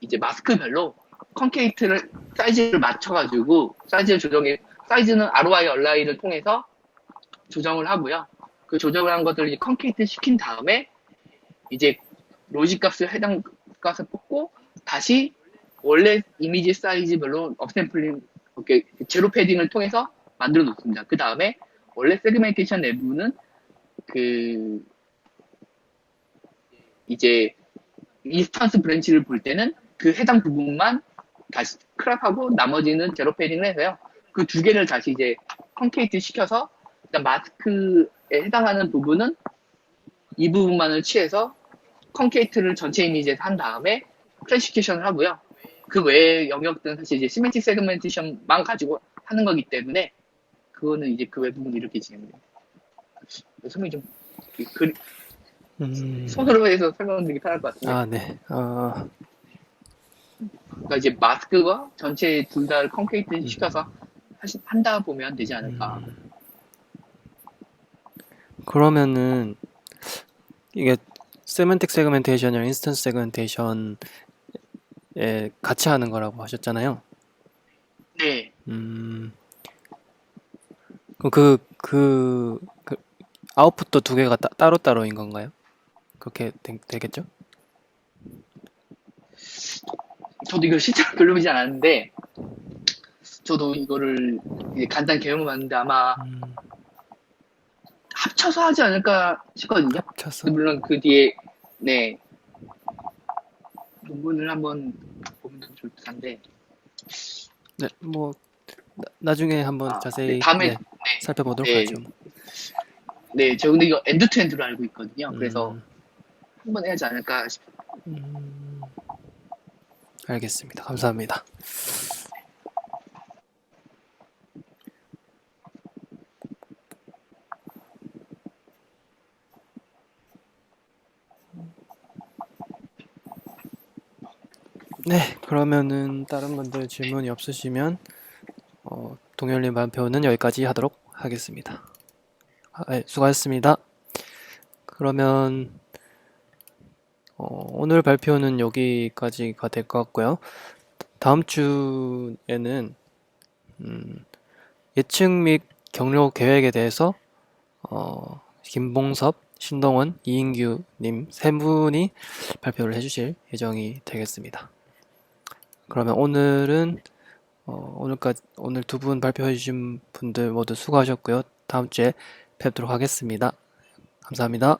Speaker 4: 이제 마스크별로 컨케이트를 사이즈를 맞춰가지고 사이즈를 조정해 사이즈는 ROI, 얼라이를 통해서 조정을 하고요. 그 조정을 한 것들을 이제 컨케이트 시킨 다음에 이제 로직 값을 해당 값을 뽑고 다시 원래 이미지 사이즈별로 업샘플링 이렇게 제로 패딩을 통해서 만들어 놓습니다. 그 다음에 원래 세그멘테이션 내부는 그 이제 인스턴스 브랜치를 볼 때는 그 해당 부분만 다시 크랍하고 나머지는 제로 패딩을 해서요. 그 두 개를 다시 이제 컨케이트 시켜서 일단 마스크에 해당하는 부분은 이 부분만을 취해서 컨케이트를 전체 이미지에서 한 다음에 클래시피케이션을 하고요. 그 외의 영역들은 사실 이제 시메틱 세그멘테이션만 가지고 하는 거기 때문에 그거는 이제 그 외 부분 이렇게 진행돼요. 설명이 좀 손으로 해서 설명드리기 편할 것 같은데.
Speaker 1: 아, 네.
Speaker 4: 그러니까 이제 마스크와 전체 둘 다를 컨케이트 시켜서 한다 보면 되지 않을까.
Speaker 1: 그러면은 이게 세멘틱 세그멘테이션이랑 인스턴스 세그멘테이션에 같이 하는 거라고 하셨잖아요.
Speaker 4: 네.
Speaker 1: 그 아웃풋도 두 개가 따로따로인 건가요? 그렇게 되겠죠?
Speaker 4: 저도 이걸 실제로 별로보지 않았는데, 저도 이거를 이제 간단 개념을 봤는데 아마 합쳐서 하지 않을까 싶거든요.
Speaker 1: 합쳐서.
Speaker 4: 물론 그 뒤에, 네. 논문을 한번 보면 좋을 듯한데.
Speaker 1: 네, 뭐 나중에 한번 자세히
Speaker 4: 다음에,
Speaker 1: 네, 살펴보도록
Speaker 4: 네.
Speaker 1: 하죠.
Speaker 4: 네, 저 근데 이거 엔드 투 엔드로 알고 있거든요. 그래서 한번 해야지 않을까 싶어요.
Speaker 1: 알겠습니다. 감사합니다. 네, 그러면은 다른 분들 질문이 없으시면 동열님 발표는 여기까지 하도록 하겠습니다. 네, 수고하셨습니다. 그러면 오늘 발표는 여기까지가 될 것 같고요. 다음 주에는 예측 및 경로 계획에 대해서 김봉섭, 신동원, 이인규님 세 분이 발표를 해주실 예정이 되겠습니다. 그러면 오늘은 오늘 두 분 발표해 주신 분들 모두 수고하셨고요. 다음 주에 뵙도록 하겠습니다. 감사합니다.